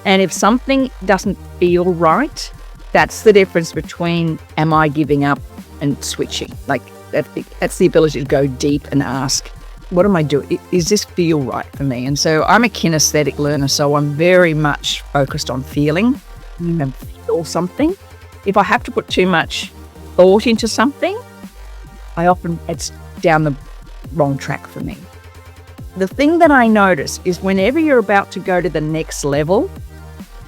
And if something doesn't feel right, that's the difference between am I giving up and switching. Like that's the ability to go deep and ask, what am I doing? Is this feel right for me? And so I'm a kinesthetic learner, so I'm very much focused on feeling and feel something. If I have to put too much thought into something, it's down the wrong track for me. The thing that I notice is whenever you're about to go to the next level,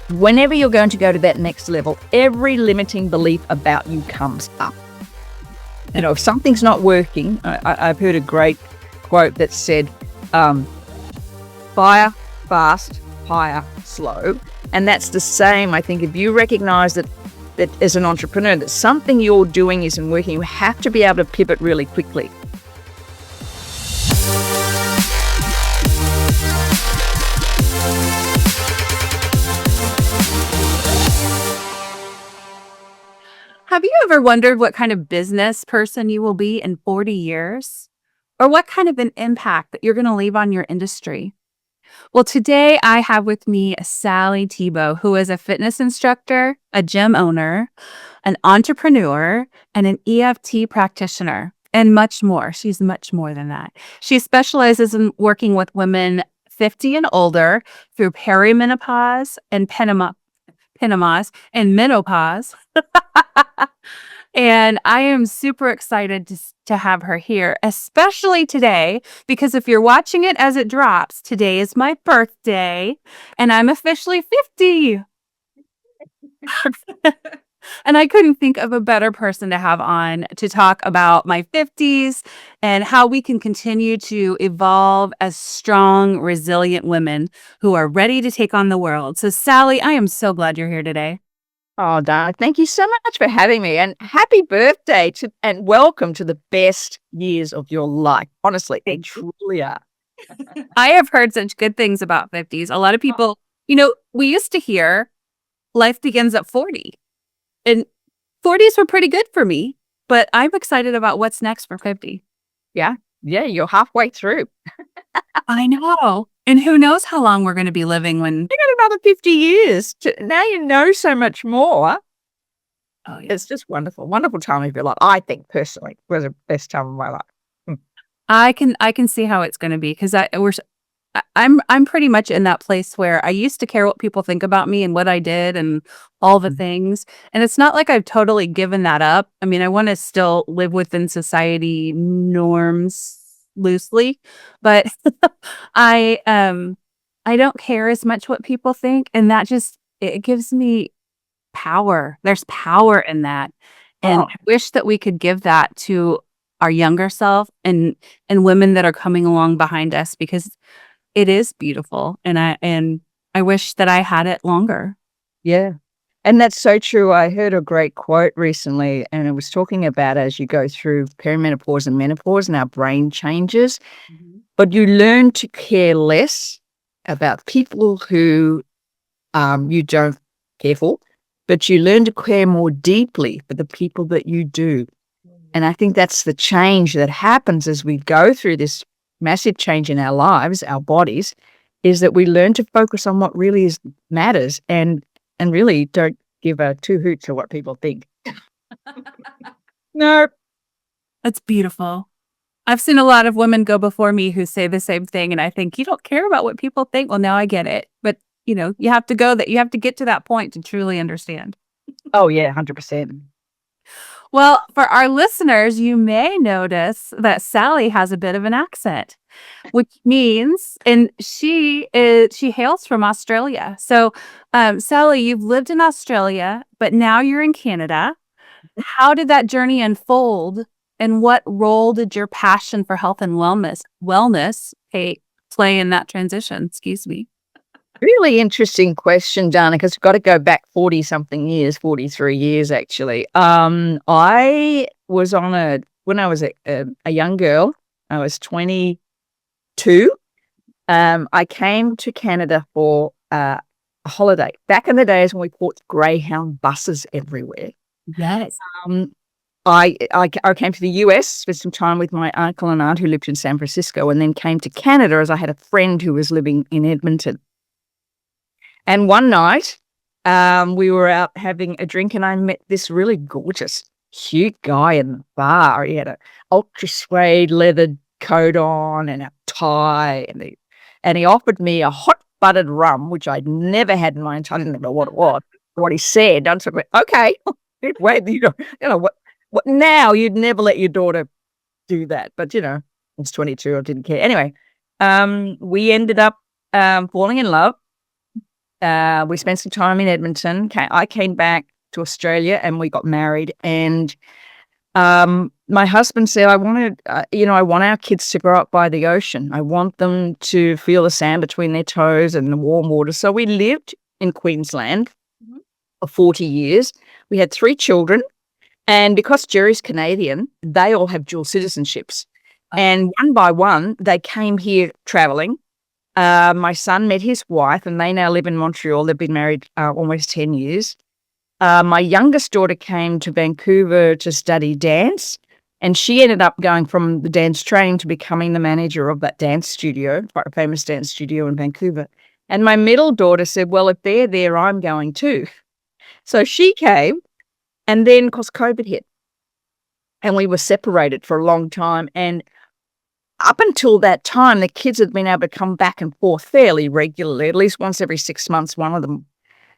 whenever you're going to go to that next level, every limiting belief about you comes up. You know, if something's not working, I've heard a great quote that said, fire fast, hire slow. And that's the same, I think, if you recognize that as an entrepreneur, that something you're doing isn't working, you have to be able to pivot really quickly. Have you ever wondered what kind of business person you will be in 40 years? Or what kind of an impact that you're going to leave on your industry? Well, today I have with me Sally Thibault, who is a fitness instructor, a gym owner, an entrepreneur, and an EFT practitioner, and much more. She's much more than that. She specializes in working with women 50 and older through perimenopause and menopause and menopause. And I am super excited to have her here, especially today, because if you're watching it as it drops, today is my birthday and I'm officially 50. And I couldn't think of a better person to have on to talk about my 50s and how we can continue to evolve as strong, resilient women who are ready to take on the world. So, Sally, I am so glad you're here today. Oh, Dana, thank you so much for having me, and happy birthday and welcome to the best years of your life. Honestly, they truly are. I have heard such good things about 50s. A lot of people, we used to hear life begins at 40, and 40s were pretty good for me, but I'm excited about what's next for 50. Yeah, you're halfway through. I know. And who knows how long we're going to be living when... You got another 50 years. Now you know so much more. Oh, yeah. It's just wonderful. Wonderful time of your life. I think, personally, it was the best time of my life. I can see how it's going to be, because I'm pretty much in that place where I used to care what people think about me and what I did and all the things. And it's not like I've totally given that up. I mean, I want to still live within society norms loosely, but I don't care as much what people think, and that it gives me power. There's power in that, and I wish that we could give that to our younger self and women that are coming along behind us, because it is beautiful, and I wish that I had it longer. Yeah. And that's so true. I heard a great quote recently, and it was talking about as you go through perimenopause and menopause and our brain changes, but you learn to care less about people who you don't care for, but you learn to care more deeply for the people that you do. And I think that's the change that happens as we go through this massive change in our lives, our bodies, is that we learn to focus on what really matters and really don't give a two hoots to what people think. No. That's beautiful. I've seen a lot of women go before me who say the same thing, and I think, you don't care about what people think. Well, now I get it. But, you have to you have to get to that point to truly understand. Oh, yeah, 100%. Well, for our listeners, you may notice that Sally has a bit of an accent, which means, and she hails from Australia. So, Sally, you've lived in Australia, but now you're in Canada. How did that journey unfold, and what role did your passion for health and wellness play in that transition? Excuse me. Really interesting question, Dana, because we've got to go back 40-something years, 43 years, actually. I was when I was a young girl, I was 22. I came to Canada for a holiday. Back in the days when we bought Greyhound buses everywhere. Yes. I came to the US, spent some time with my uncle and aunt who lived in San Francisco, and then came to Canada as I had a friend who was living in Edmonton. And one night, we were out having a drink, and I met this really gorgeous, cute guy in the bar. He had a ultra suede leather coat on and a tie, and he offered me a hot buttered rum, which I'd never had in my entire. I didn't know what it was. What he said, I said, okay, wait, what now? You'd never let your daughter do that, but I was 22. I didn't care. Anyway, we ended up falling in love. We spent some time in Edmonton. I came back to Australia and we got married. And my husband said, I want our kids to grow up by the ocean. I want them to feel the sand between their toes and the warm water. So we lived in Queensland for 40 years. We had 3 children. And because Jerry's Canadian, they all have dual citizenships. And one by one, they came here traveling. My son met his wife, and they now live in Montreal. They've been married almost 10 years. My youngest daughter came to Vancouver to study dance, and she ended up going from the dance training to becoming the manager of that dance studio, quite a famous dance studio in Vancouver. And my middle daughter said, well, if they're there, I'm going too. So she came, and then, of course, COVID hit, and we were separated for a long time. And up until that time, the kids had been able to come back and forth fairly regularly, at least once every 6 months, one of them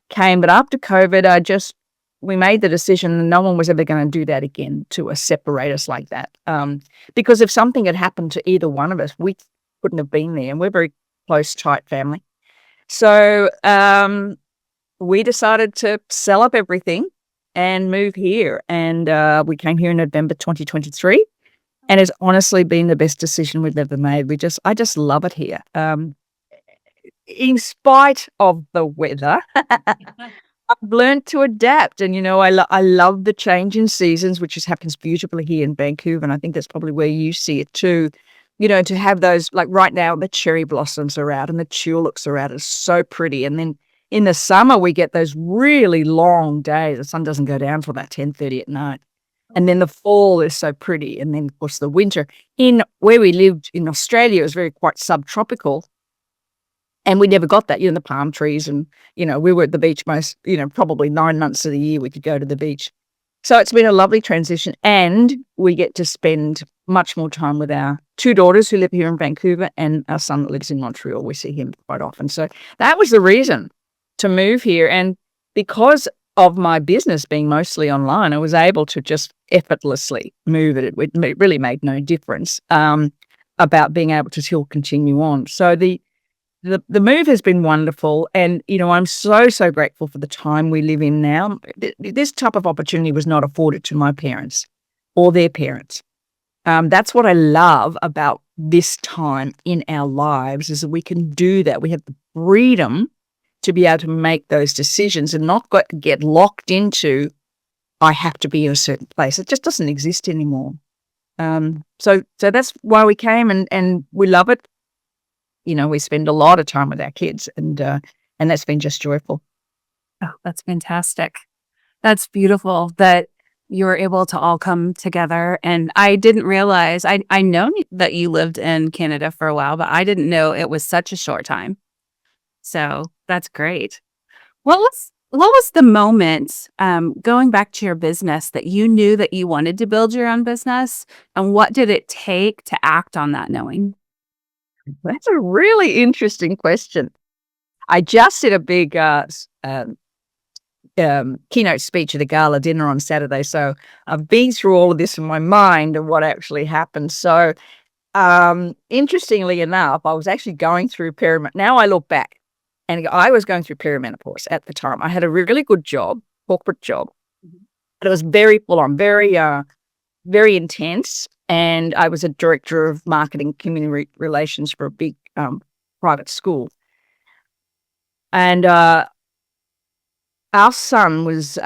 came. But after COVID, we made the decision that no one was ever going to do that again, to separate us like that. Because if something had happened to either one of us, we couldn't have been there. And we're a very close, tight family. So we decided to sell up everything and move here. And we came here in November 2023. And it's honestly been the best decision we've ever made. I just love it here. In spite of the weather, I've learned to adapt. And, I love the change in seasons, which happens beautifully here in Vancouver. And I think that's probably where you see it too. To have those, like right now, the cherry blossoms are out and the tulips are out. It's so pretty. And then in the summer, we get those really long days. The sun doesn't go down till about 10:30 at night. And then the fall is so pretty. And then, of course, the winter. In where we lived in Australia, it was quite subtropical. And we never got that, the palm trees. And, we were at the beach most, probably 9 months of the year we could go to the beach. So it's been a lovely transition. And we get to spend much more time with our 2 daughters who live here in Vancouver and our son that lives in Montreal. We see him quite often. So that was the reason to move here. And because of my business being mostly online, I was able to just effortlessly move it. It really made no difference about being able to still continue on. So the move has been wonderful. And, I'm so, so grateful for the time we live in now. This type of opportunity was not afforded to my parents or their parents. That's what I love about this time in our lives, is that we can do that. We have the freedom to be able to make those decisions and not get locked into, I have to be in a certain place. It just doesn't exist anymore. So that's why we came, and we love it. We spend a lot of time with our kids, and that's been just joyful. Oh, that's fantastic. That's beautiful that you were able to all come together. And I didn't realize, I know that you lived in Canada for a while, but I didn't know it was such a short time. So that's great. What was the moment, going back to your business, that you knew that you wanted to build your own business, and what did it take to act on that knowing? That's a really interesting question. I just did a big keynote speech at a gala dinner on Saturday. So I've been through all of this in my mind and what actually happened. So interestingly enough, I was actually going through perimenopause. Now I look back, and I was going through perimenopause at the time. I had a really good job, corporate job, but it was very full on, very intense. And I was a director of marketing community relations for a big private school. And our son was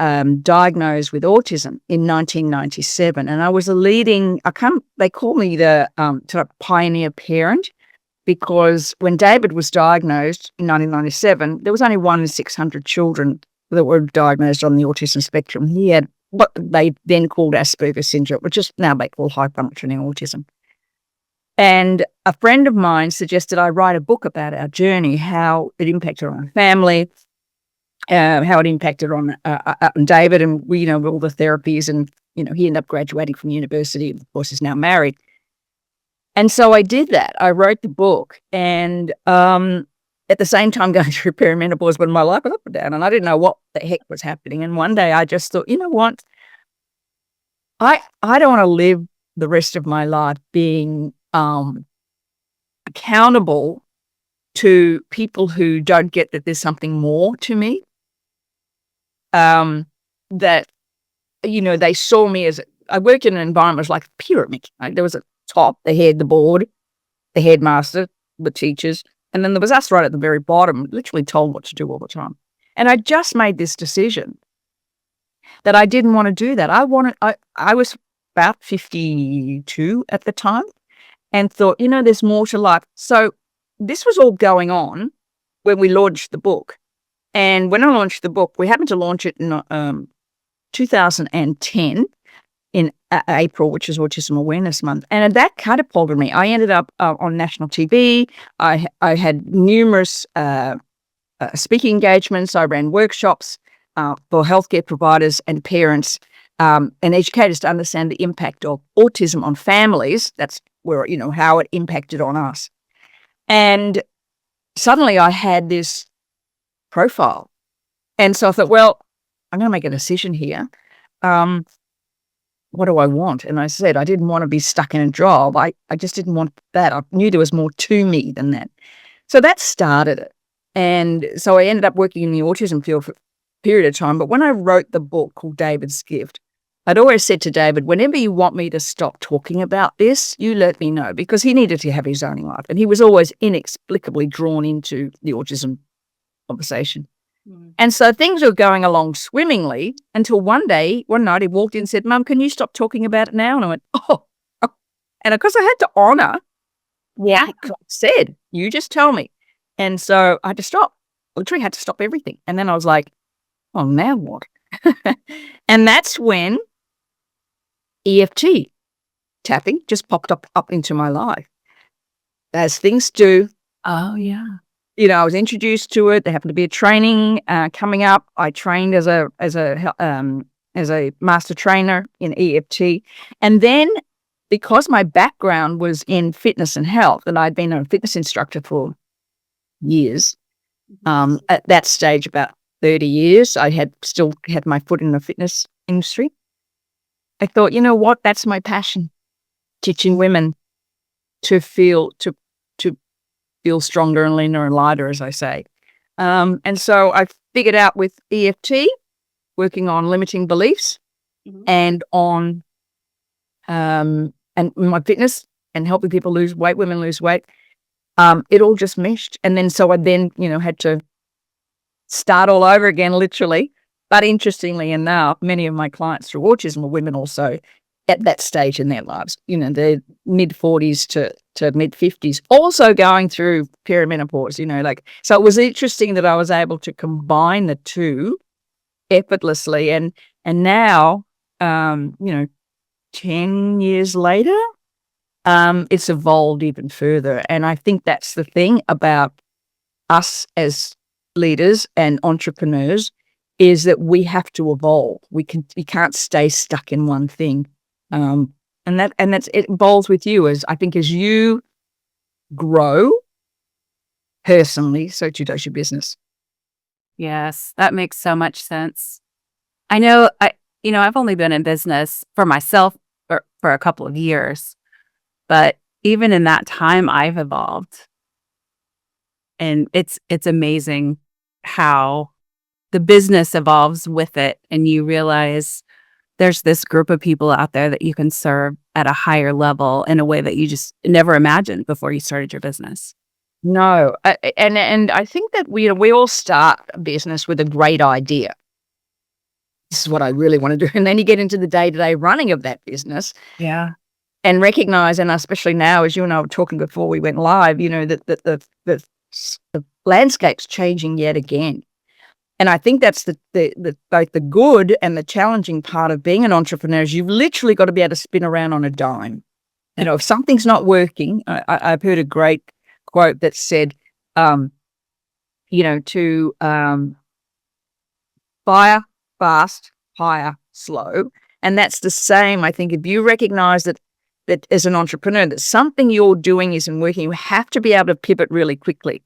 diagnosed with autism in 1997. And I was they call me the sort of pioneer parent, because when David was diagnosed in 1997, there was only 1 in 600 children that were diagnosed on the autism spectrum. He had what they then called Asperger's syndrome, which is now they call high-functioning autism. And a friend of mine suggested I write a book about our journey, how it impacted on our family, how it impacted on David, and we, all the therapies, and he ended up graduating from university. Of course, he's now married. And so I did that. I wrote the book, and at the same time going through perimenopause, when my life was up and down, and I didn't know what the heck was happening. And one day I just thought, you know what? I don't want to live the rest of my life being accountable to people who don't get that there's something more to me. That, they saw me as, I worked in an environment that was like a pyramid. Right? There was a top, the head, the board, the headmaster, the teachers, and then there was us right at the very bottom, literally told what to do all the time. And I just made this decision that I didn't want to do that. I was about 52 at the time and thought, there's more to life. So this was all going on when we launched the book. And when I launched the book, we happened to launch it in 2010 in April, which is Autism Awareness Month. And that catapulted me. I ended up on national TV. I had numerous speaking engagements. I ran workshops for healthcare providers and parents and educators to understand the impact of autism on families. That's where, how it impacted on us. And suddenly I had this profile. And so I thought, well, I'm going to make a decision here. What do I want? And I said, I didn't want to be stuck in a job. I just didn't want that. I knew there was more to me than that. So that started it. And so I ended up working in the autism field for a period of time. But when I wrote the book called David's Gift, I'd always said to David, whenever you want me to stop talking about this, you let me know, because he needed to have his own life. And he was always inexplicably drawn into the autism conversation. And so things were going along swimmingly until one night he walked in and said, Mum, can you stop talking about it now? And I went, oh. And of course I had to honor what God said. You just tell me. And so I had to stop. Literally had to stop everything. And then I was like, oh, now what? And that's when EFT tapping just popped up into my life, as things do. Oh, yeah. I was introduced to it. There happened to be a training coming up. I trained as a master trainer in EFT, and then because my background was in fitness and health, and I'd been a fitness instructor for years. At that stage, about 30 years, I had still had my foot in the fitness industry. I thought, you know what? That's my passion, teaching women to feel stronger and leaner and lighter, as I say. And so I figured out with EFT, working on limiting beliefs and on and my fitness and helping people lose weight, women lose weight, it all just meshed. And then so I then, had to start all over again, literally. But interestingly enough, many of my clients through autism were women also at that stage in their lives, their mid-40s to mid-50s, also going through perimenopause, so it was interesting that I was able to combine the two effortlessly. And now, 10 years later, it's evolved even further. And I think that's the thing about us as leaders and entrepreneurs, is that we have to evolve. We can't stay stuck in one thing. And that's it evolves with you, as you grow personally, so too does your business. Yes, that makes so much sense. I know I've only been in business for myself for a couple of years, but even in that time I've evolved. And it's amazing how the business evolves with it, and you realize there's this group of people out there that you can serve at a higher level in a way that you just never imagined before you started your business. No, and I think that we all start a business with a great idea. This is what I really want to do, and then you get into the day-to-day running of that business. Yeah, and recognize, and especially now, as you and I were talking before we went live, that the landscape's changing yet again. And I think that's the both the good and the challenging part of being an entrepreneur is you've literally got to be able to spin around on a dime. If something's not working, I've heard a great quote that said, fire, fast, hire, slow. And that's the same. I think if you recognize that as an entrepreneur, that something you're doing isn't working, you have to be able to pivot really quickly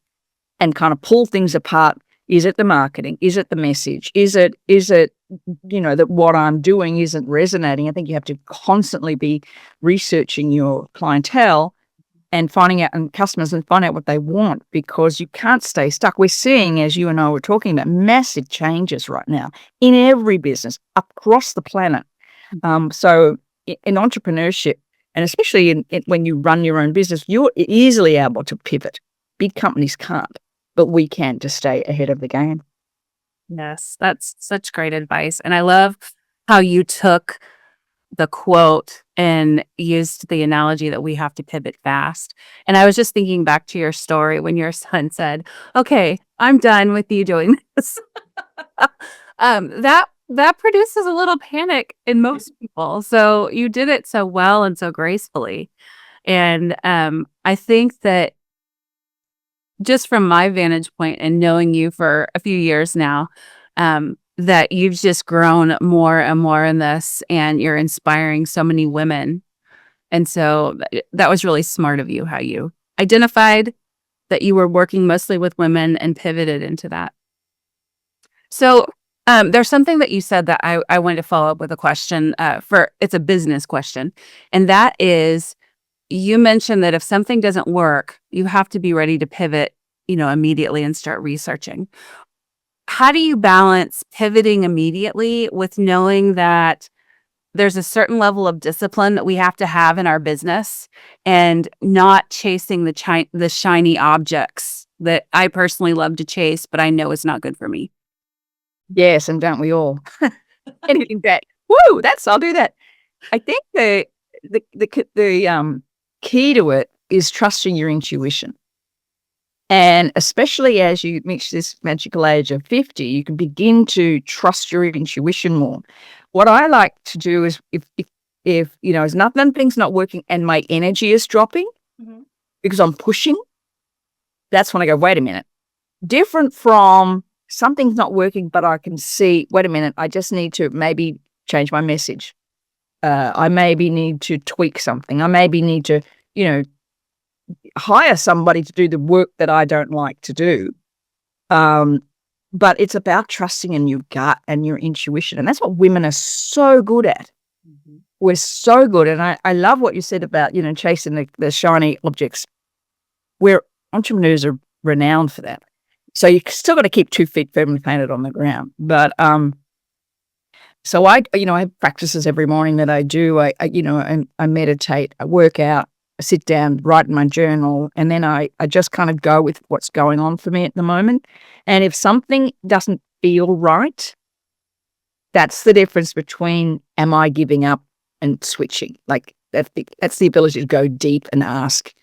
and kind of pull things apart. Is it the marketing? Is it the message? Is it, that what I'm doing isn't resonating? I think you have to constantly be researching your clientele and finding out and customers and find out what they want, because you can't stay stuck. We're seeing, as you and I were talking about, massive changes right now in every business across the planet. So in entrepreneurship, and especially when you run your own business, you're easily able to pivot. Big companies can't, but we can, to stay ahead of the game. Yes, that's such great advice. And I love how you took the quote and used the analogy that we have to pivot fast. And I was just thinking back to your story when your son said, "Okay, I'm done with you doing this." That produces a little panic in most people. So you did it so well and so gracefully. And I think that just from my vantage point and knowing you for a few years now, that you've just grown more and more in this, and you're inspiring so many women. And so that was really smart of you, how you identified that you were working mostly with women and pivoted into that. So there's something that you said that I wanted to follow up with a question it's a business question. And that is, you mentioned that if something doesn't work, you have to be ready to pivot, immediately and start researching. How do you balance pivoting immediately with knowing that there's a certain level of discipline that we have to have in our business, and not chasing the shiny objects that I personally love to chase, but I know is not good for me? Yes, and don't we all? Anything that, I'll do that. I think the key to it is trusting your intuition. And especially as you reach this magical age of 50, you can begin to trust your intuition more. What I like to do is, if as nothing's not working and my energy is dropping because I'm pushing, that's when I go, wait a minute. Different from something's not working, but I can see, wait a minute, I just need to maybe change my message. I maybe need to tweak something. I maybe need to, hire somebody to do the work that I don't like to do. But it's about trusting in your gut and your intuition. And that's what women are so good at. We're so good. And I love what you said about, chasing the shiny objects. Where entrepreneurs are renowned for that. So you still got to keep 2 feet firmly planted on the ground. But so I have practices every morning that I do. I meditate, I work out, I sit down, write in my journal, and then I just kind of go with what's going on for me at the moment. And if something doesn't feel right, that's the difference between am I giving up and switching. Like that's the ability to go deep and ask,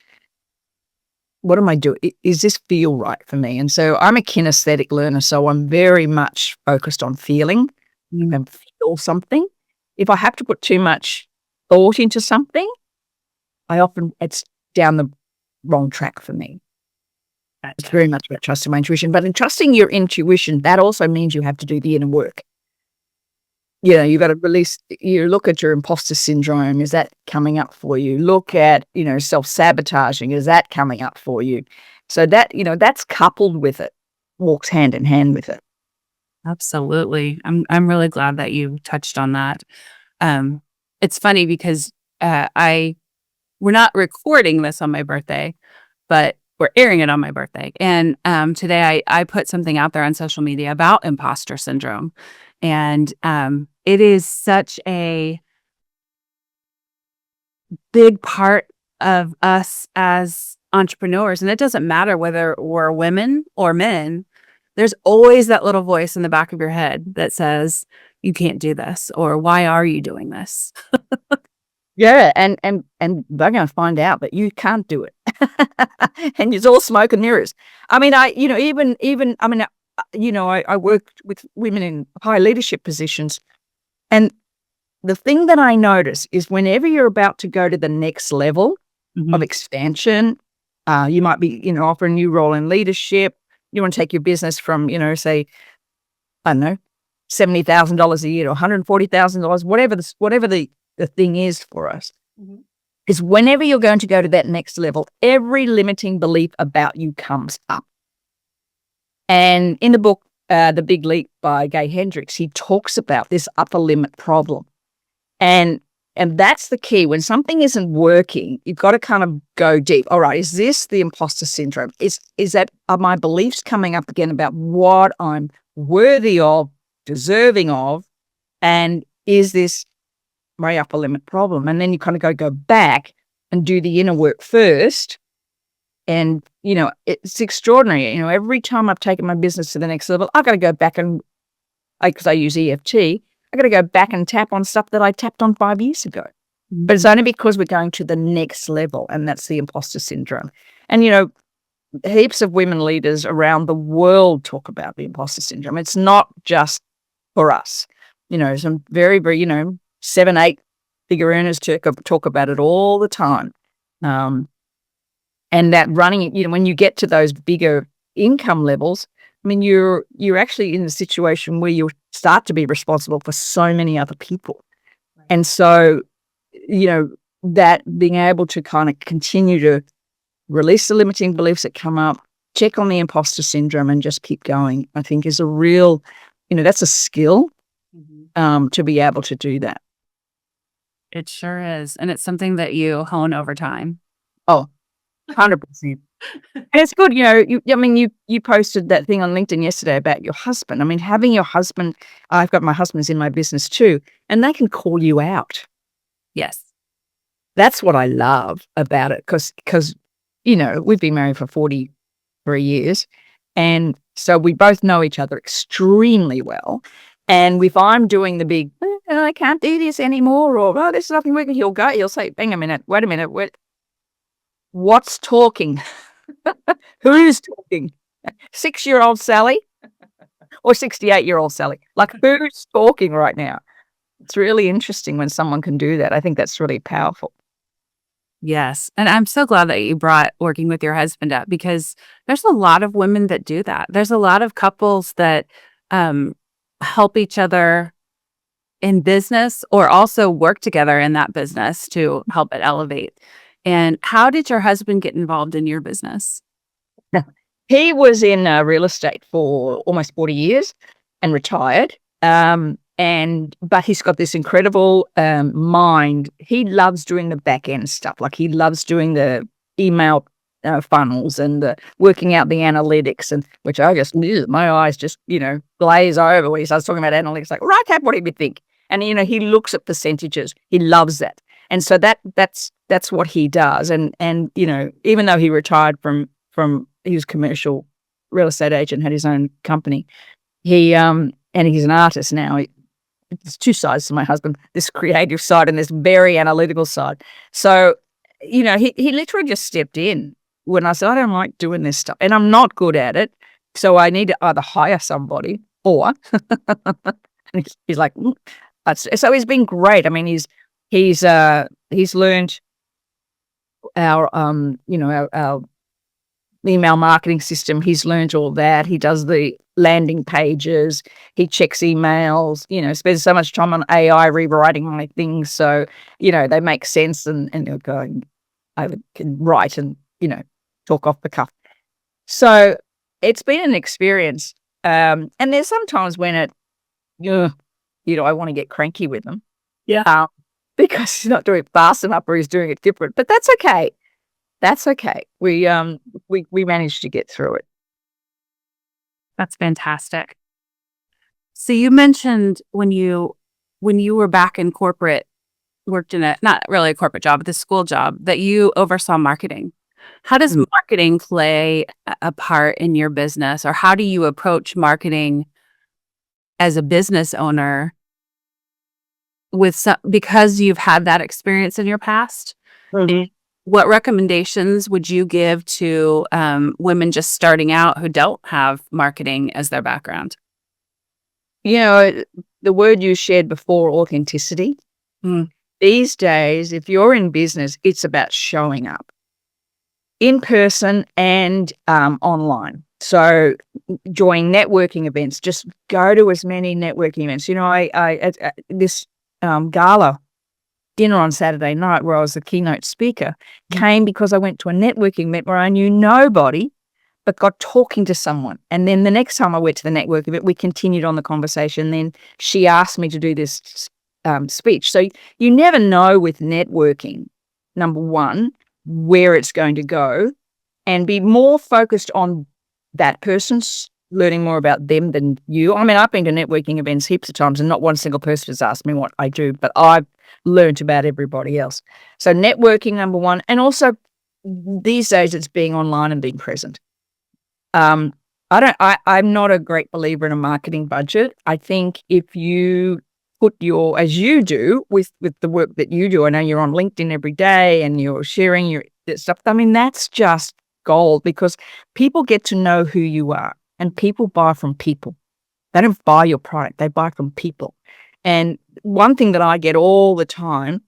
what am I doing? Is this feel right for me? And so I'm a kinesthetic learner, so I'm very much focused on feeling and feel something. If I have to put too much thought into something, it's down the wrong track for me. It's very much about trusting my intuition. But in trusting your intuition, that also means you have to do the inner work. You've got to release, you look at your imposter syndrome. Is that coming up for you? Look at, self-sabotaging. Is that coming up for you? So that, that's coupled with it, walks hand in hand with it. Absolutely. I'm really glad that you touched on that. It's funny because we're not recording this on my birthday, but we're airing it on my birthday. And today I put something out there on social media about imposter syndrome. And it is such a big part of us as entrepreneurs. And it doesn't matter whether we're women or men. There's always that little voice in the back of your head that says, you can't do this, or why are you doing this? Yeah, and they're going to find out that you can't do it, and it's all smoke and mirrors. I mean, I worked with women in high leadership positions, and the thing that I notice is whenever you're about to go to the next level of expansion, you might be, offer a new role in leadership. You want to take your business from, say, I don't know, $70,000 a year or $140,000, whatever the thing is for us, is whenever you're going to go to that next level, every limiting belief about you comes up. And in the book, The Big Leap by Gay Hendricks, he talks about this upper limit problem. And that's the key. When something isn't working, you've got to kind of go deep. All right, is this the imposter syndrome? Are my beliefs coming up again about what I'm worthy of, deserving of, and is this my upper limit problem? And then you kind of go back and do the inner work first. And, it's extraordinary. Every time I've taken my business to the next level, I've got to go back and, because I use EFT, I've got to go back and tap on stuff that I tapped on 5 years ago. But it's only because we're going to the next level, and that's the imposter syndrome. And, heaps of women leaders around the world talk about the imposter syndrome. It's not just for us. Some very, very, 7, 8 figure earners talk about it all the time. And that running, when you get to those bigger income levels, I mean, you're actually in a situation where you start to be responsible for so many other people. Right. And so, that being able to kind of continue to release the limiting beliefs that come up, check on the imposter syndrome and just keep going, I think is a real, that's a skill to be able to do that. It sure is. And it's something that you hone over time. Oh, 100%. And it's good, you posted that thing on LinkedIn yesterday about your husband. I mean, having your husband, I've got my husbands in my business too, and they can call you out. Yes. That's what I love about it because, we've been married for 43 years. And so we both know each other extremely well. And if I'm doing the big, I can't do this anymore, or, there's nothing working, he'll say, hang a minute, wait a minute, what's talking? Who's talking? 6-year-old Sally or 68-year-old Sally? Like, who's talking right now? It's really interesting when someone can do that. I think that's really powerful. Yes. And I'm so glad that you brought working with your husband up, because there's a lot of women that do that. There's a lot of couples that help each other in business or also work together in that business to help it elevate. And how did your husband get involved in your business? He was in real estate for almost 40 years and retired. But he's got this incredible mind. He loves doing the back end stuff. Like, he loves doing the email funnels and the working out the analytics, and which my eyes just, glaze over when he starts talking about analytics. Like, right, Cap, what do you think? And, he looks at percentages. He loves that. And so that's what he does. And even though he retired from he was commercial real estate agent, had his own company, and he's an artist now. There's two sides to my husband, this creative side and this very analytical side. So, he literally just stepped in when I said, I don't like doing this stuff and I'm not good at it. So I need to either hire somebody or he's like, so he's been great. I mean, he's learned our our email marketing system. He's learned all that. He does the landing pages. He checks emails, spends so much time on AI rewriting my things. So, they make sense and they're going, I can write and, talk off the cuff. So it's been an experience. And there's sometimes when I want to get cranky with them. Yeah. Because he's not doing it fast enough or he's doing it different, but that's okay. That's okay. We managed to get through it. That's fantastic. So you mentioned when you were back in corporate, worked in not really a corporate job, but the school job, that you oversaw marketing. How does marketing play a part in your business, or how do you approach marketing as a business owner because you've had that experience in your past? Mm-hmm. What recommendations would you give to women just starting out who don't have marketing as their background? The word you shared before, authenticity. These days, if you're in business, it's about showing up in person and online. So join networking events, just go to as many networking events. You know, I at this gala dinner on Saturday night where I was the keynote speaker came because I went to a networking event where I knew nobody but got talking to someone. And then the next time I went to the network event, we continued on the conversation. Then she asked me to do this speech. So you never know with networking, number one, where it's going to go, and be more focused on that person's learning more about them than you. I mean, I've been to networking events heaps of times and not one single person has asked me what I do, but I've learned about everybody else. So networking, number one. And also these days it's being online and being present. I'm not a great believer in a marketing budget. I think if you put your, as you do with the work that you do, I know you're on LinkedIn every day and you're sharing your stuff. I mean, that's just gold because people get to know who you are and people buy from people. They don't buy your product, they buy from people. And one thing that I get all the time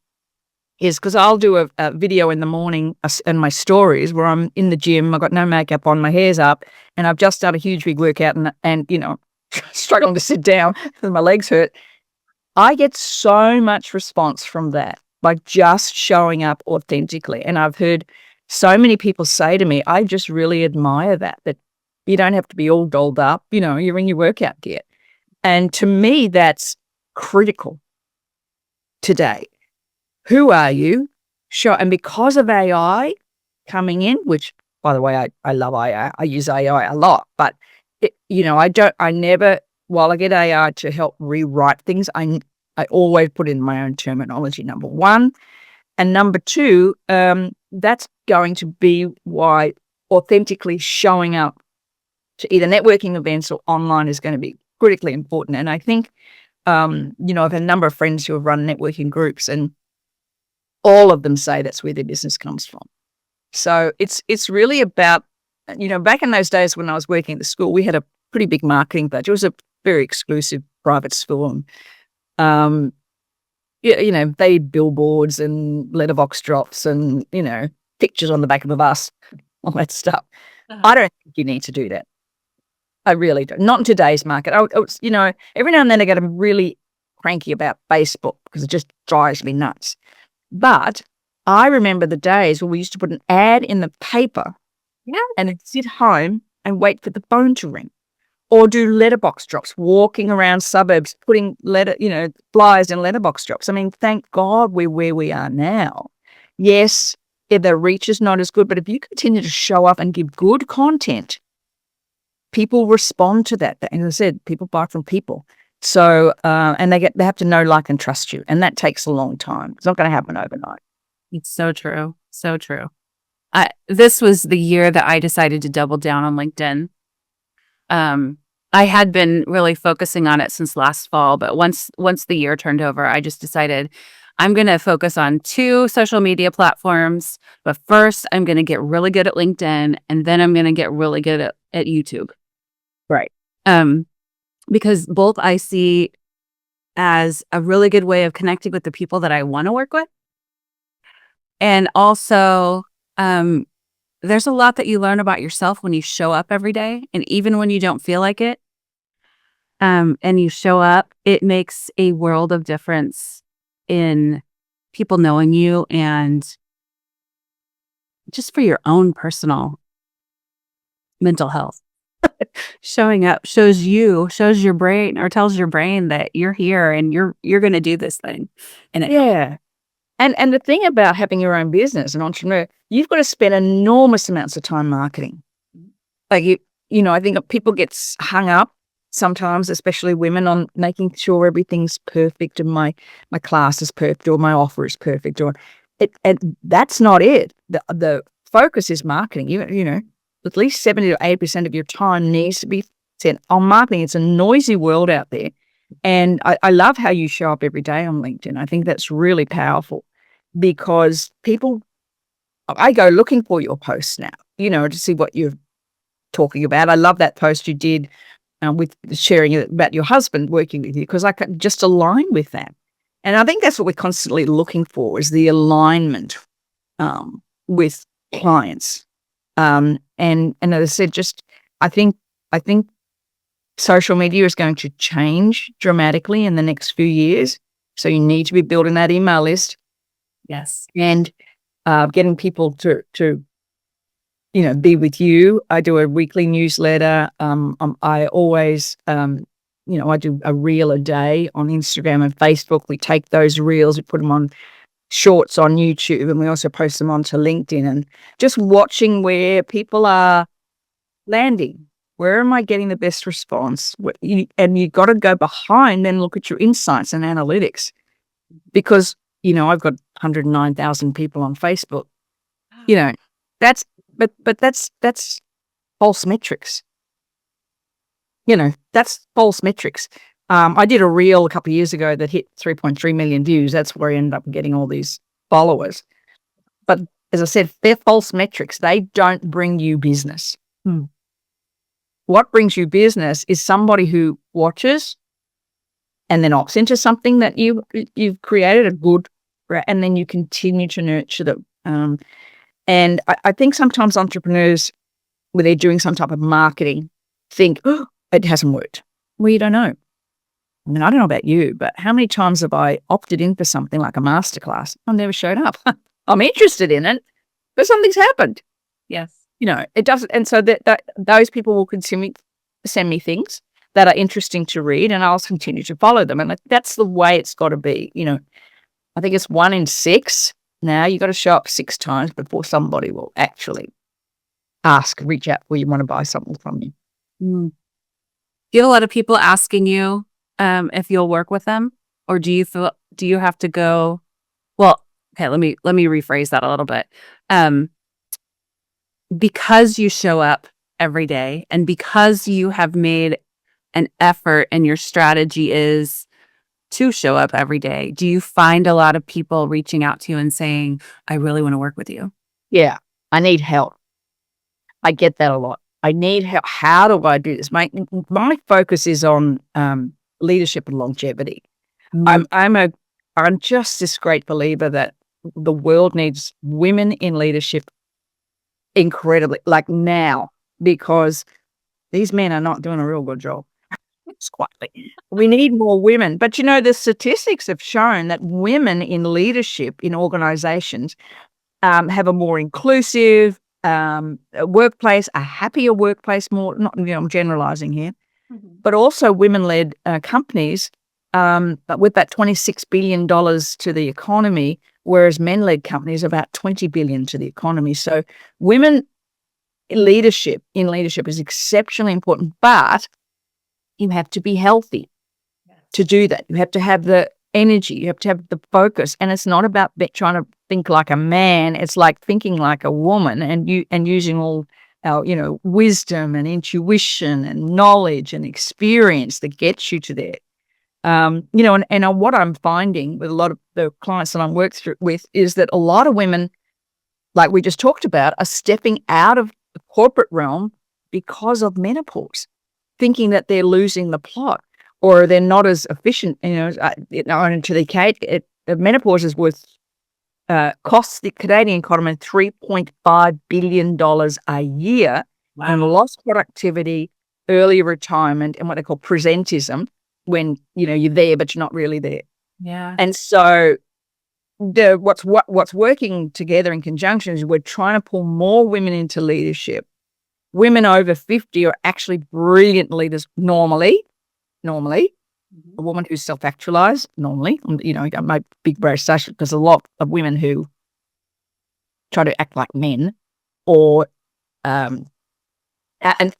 is because I'll do a video in the morning in my stories where I'm in the gym, I've got no makeup on, my hair's up, and I've just done a huge big workout and you know, struggling to sit down because my legs hurt. I get so much response from that by just showing up authentically. And I've heard so many people say to me, I just really admire that you don't have to be all dolled up, you know, you're in your workout gear. And to me, that's critical today. Who are you? Sure. And because of AI coming in, which, by the way, I love AI. I use AI a lot, but, you know, while I get AI to help rewrite things, I always put in my own terminology, number one. And number two, that's going to be why authentically showing up to either networking events or online is going to be critically important. And I think, you know, I've had a number of friends who have run networking groups and all of them say that's where their business comes from. So it's really about, you know, back in those days when I was working at the school, we had a pretty big marketing budget. It was a very exclusive private school. And, you know, they had billboards and letterbox drops and, you know, pictures on the back of the bus, all that stuff. I don't think you need to do that. I really don't. Not in today's market. You know, every now and then I get really cranky about Facebook because it just drives me nuts. But I remember the days where we used to put an ad in the paper and then sit home and wait for the phone to ring, or do letterbox drops, walking around suburbs, putting flyers in letterbox drops. I mean, thank God we're where we are now. Yes, the reach is not as good, but if you continue to show up and give good content, people respond to that. As I said, people buy from people. So, and they have to know, like, and trust you. And that takes a long time. It's not going to happen overnight. It's so true. So true. This was the year that I decided to double down on LinkedIn. I had been really focusing on it since last fall, but once the year turned over, I just decided I'm going to focus on 2 social media platforms. But first, I'm going to get really good at LinkedIn, and then I'm going to get really good at YouTube. Right. Because both I see as a really good way of connecting with the people that I want to work with. And also, there's a lot that you learn about yourself when you show up every day. And even when you don't feel like it, and you show up, it makes a world of difference in people knowing you and just for your own personal mental health. Showing up shows your brain, or tells your brain that you're here and you're going to do this thing. And And the thing about having your own business, an entrepreneur, you've got to spend enormous amounts of time marketing. Like you know, I think people get hung up sometimes, especially women, on making sure everything's perfect and my class is perfect or my offer is perfect, or and that's not it. The focus is marketing. You know, at least 70 to 80% of your time needs to be spent on marketing. It's a noisy world out there. And I love how you show up every day on LinkedIn. I think that's really powerful because I go looking for your posts now, you know, to see what you're talking about. I love that post you did with sharing about your husband working with you, because I can just align with that. And I think that's what we're constantly looking for, is the alignment with clients. And as I said, just I think I think social media is going to change dramatically in the next few years. So you need to be building that email list Yes. and getting people to be with you. I do a weekly newsletter. I always I do a reel a day on Instagram and Facebook. We take those reels, we put them on shorts on YouTube, and we also post them onto LinkedIn, and just watching where people are landing. Where am I getting the best response? And you got to go behind and look at your insights and analytics, because I've got 109,000 people on Facebook. That's but that's false metrics. That's false metrics. I did a reel a couple of years ago that hit 3.3 million views. That's where I ended up getting all these followers. But as I said, they're false metrics. They don't bring you business. What brings you business is somebody who watches and then opts into something that you've created and then you continue to nurture them. And I think sometimes entrepreneurs, when they're doing some type of marketing, think, oh, it hasn't worked. Well, you don't know. I mean, I don't know about you, but how many times have I opted in for something like a masterclass? I've never showed up. I'm interested in it, but something's happened. Yes. It doesn't. And so that those people will continue to send me things that are interesting to read, and I'll continue to follow them. And that's the way it's got to be. I think it's 1 in 6. Now you got to show up 6 times before somebody will actually reach out where you want to buy something from you. Do you have a lot of people asking you if you'll work with them, or do you have to go? Well, okay, let me rephrase that a little bit. Because you show up every day, and because you have made an effort, and your strategy is to show up every day, do you find a lot of people reaching out to you and saying, I really want to work with you? Yeah, I need help. I get that a lot. I need help. How do I do this? My focus is on leadership and longevity. I'm just this great believer that the world needs women in leadership incredibly, like now, because these men are not doing a real good job. Quietly. We need more women. But the statistics have shown that women in leadership in organizations have a more inclusive workplace, a happier workplace, more, not, I'm generalizing here, but also women-led companies, but with that $26 billion to the economy, whereas men-led companies are about $20 billion to the economy. So women in leadership is exceptionally important, but you have to be healthy to do that. You have to have the energy. You have to have the focus. And it's not about trying to think like a man. It's like thinking like a woman, and using all our, wisdom and intuition and knowledge and experience that gets you to there. And what I'm finding with a lot of the clients that I'm working with is that a lot of women, like we just talked about, are stepping out of the corporate realm because of menopause, thinking that they're losing the plot or they're not as efficient. Menopause is worth costs the Canadian economy $3.5 billion a year. Wow. And lost productivity, early retirement, and what they call presentism, when you're there but you're not really there. Yeah. And so what's working together in conjunction is we're trying to pull more women into leadership. Women over 50 are actually brilliant leaders normally. A woman who's self-actualized normally. I make big brash sash because a lot of women who try to act like men, or I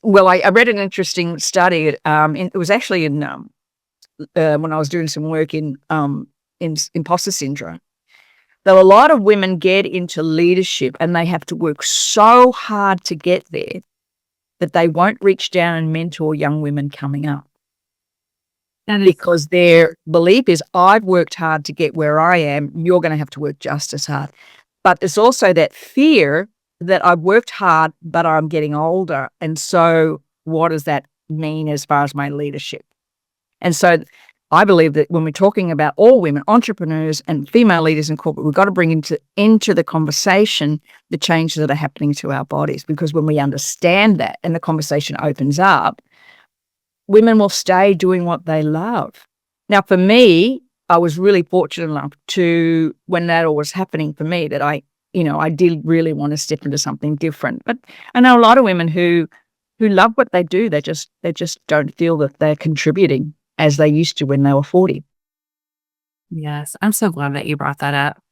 read an interesting study. It was actually when I was doing some work in imposter syndrome. There are a lot of women get into leadership and they have to work so hard to get there that they won't reach down and mentor young women coming up. Because their belief is, I've worked hard to get where I am, you're going to have to work just as hard. But there's also that fear that I've worked hard, but I'm getting older. And so what does that mean as far as my leadership? And so I believe that when we're talking about all women, entrepreneurs and female leaders in corporate, we've got to bring into the conversation the changes that are happening to our bodies, because when we understand that and the conversation opens up, women will stay doing what they love. Now, for me, I was really fortunate enough to, when that all was happening for me, that I did really want to step into something different. But I know a lot of women who love what they do. They just don't feel that they're contributing as they used to when they were 40. Yes. I'm so glad that you brought that up,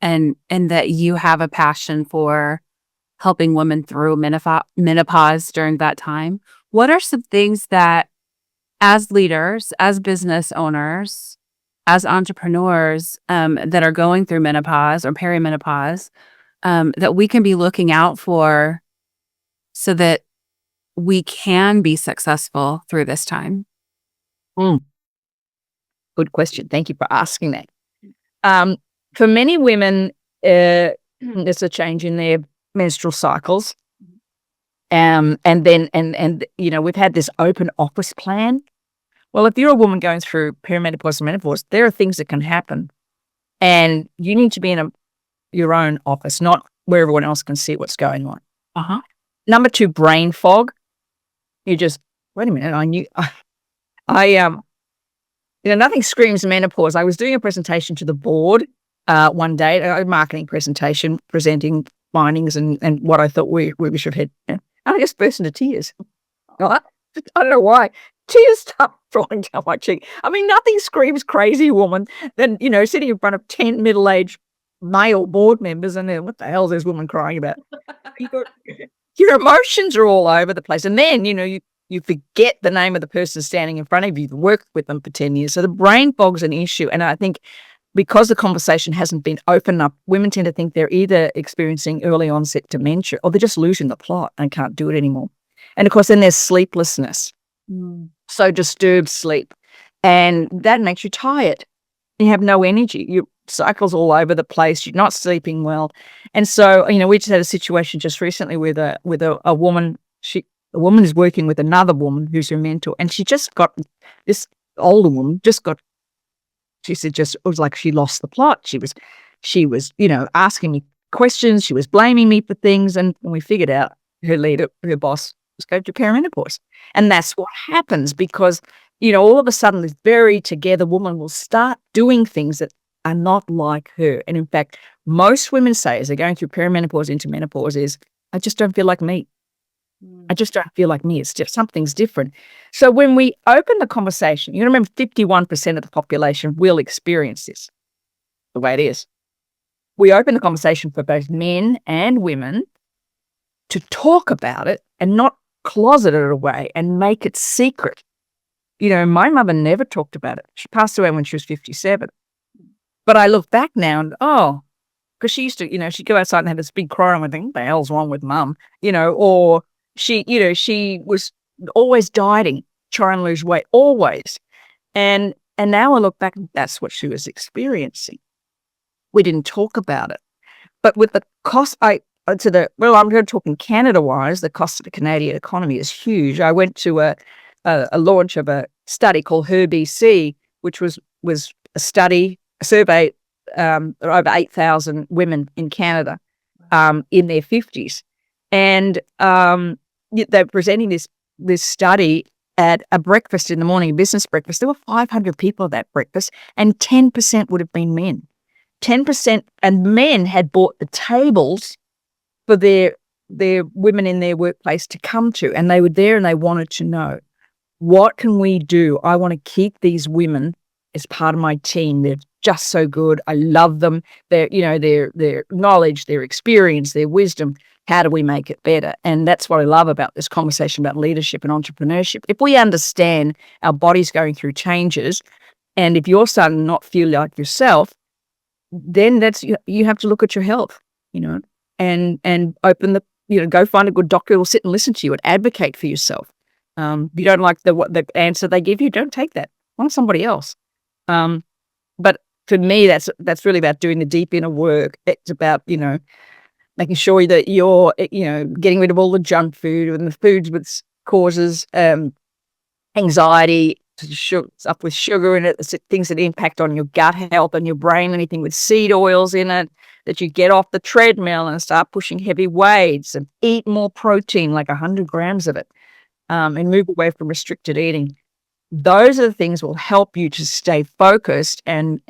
and that you have a passion for helping women through menopause during that time. What are some things that, as leaders, as business owners, as entrepreneurs, that are going through menopause or perimenopause, that we can be looking out for so that we can be successful through this time? Mm, good question. Thank you for asking that. For many women, there's a change in their menstrual cycles. And then, we've had this open office plan. Well, if you're a woman going through perimenopause and menopause, there are things that can happen. And you need to be in your own office, not where everyone else can see what's going on. Uh-huh. Number 2, brain fog. You just, wait a minute, nothing screams menopause. I was doing a presentation to the board one day, a marketing presentation, presenting findings and what I thought we should hit. And I just burst into tears. I don't know why. Tears start rolling down my cheek. I mean, nothing screams crazy woman than, sitting in front of 10 middle-aged male board members and then, what the hell is this woman crying about? Your emotions are all over the place. And then, you forget the name of the person standing in front of you. You've worked with them for 10 years. So the brain fog's an issue. And I think because the conversation hasn't been opened up, women tend to think they're either experiencing early onset dementia or they're just losing the plot and can't do it anymore. And of course, then there's sleeplessness. So disturbed sleep. And that makes you tired. You have no energy. Your cycle's all over the place. You're not sleeping well. And so, we just had a situation just recently with a woman. The woman is working with another woman who's her mentor, and she just got, this older woman she said it was like she lost the plot. She was, asking me questions. She was blaming me for things. And when we figured out, her leader, her boss, was going through perimenopause. And that's what happens because, all of a sudden this very together woman will start doing things that are not like her. And in fact, most women say as they're going through perimenopause into menopause is, I just don't feel like me. I just don't feel like me. It's just something's different. So when we open the conversation, you remember 51% of the population will experience this the way it is. We open the conversation for both men and women to talk about it and not closet it away and make it secret. My mother never talked about it. She passed away when she was 57. But I look back now and, because she used to, she'd go outside and have this big cry and I think, what the hell's wrong with mum? Or she was always dieting, trying to lose weight, always. And now I look back, that's what she was experiencing. We didn't talk about it. But with the cost, I'm going to talk in Canada-wise, the cost of the Canadian economy is huge. I went to a launch of a study called HER-BC, which was a survey of over 8,000 women in Canada in their 50s. And they're presenting this study at a breakfast in the morning, a business breakfast. There were 500 people at that breakfast, and 10% would have been men. 10%, and men had bought the tables for their women in their workplace to come to, and they were there and they wanted to know, what can we do? I want to keep these women as part of my team. They're just so good. I love them. Their knowledge, their experience, their wisdom. How do we make it better? And that's what I love about this conversation about leadership and entrepreneurship. If we understand our body's going through changes, and if you're starting to not feel like yourself, then you have to look at your health, and open go find a good doctor who will sit and listen to you and advocate for yourself. If you don't like the answer they give you, don't take that. Find somebody else. But for me, that's really about doing the deep inner work. It's about, making sure that you're, getting rid of all the junk food and the foods which causes anxiety, stuff with sugar in it, things that impact on your gut health and your brain, anything with seed oils in it, that you get off the treadmill and start pushing heavy weights and eat more protein, like 100 grams of it, and move away from restricted eating. Those are the things will help you to stay focused and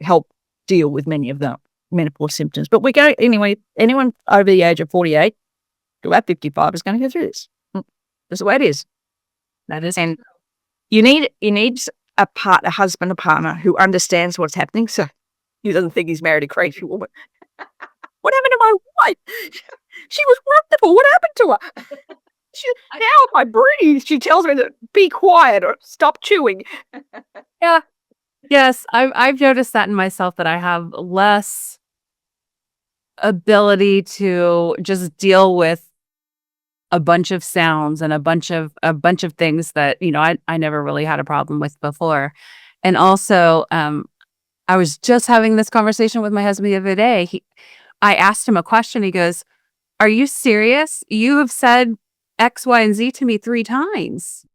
help deal with many of the menopause symptoms. But we go anyway. Anyone over the age of 48 to about 55 is going to go through this. That's the way it is. That is, and you need a husband, a partner who understands what's happening. So he doesn't think he's married a crazy woman. What happened to my wife? She was wonderful. What happened to her? Now if I breathe, she tells me to be quiet or stop chewing. yeah. Yes, I've noticed that in myself, that I have less ability to just deal with a bunch of sounds and a bunch of things that, I never really had a problem with before. And also, I was just having this conversation with my husband the other day. I asked him a question. He goes, "Are you serious? You have said X, Y, and Z to me 3 times.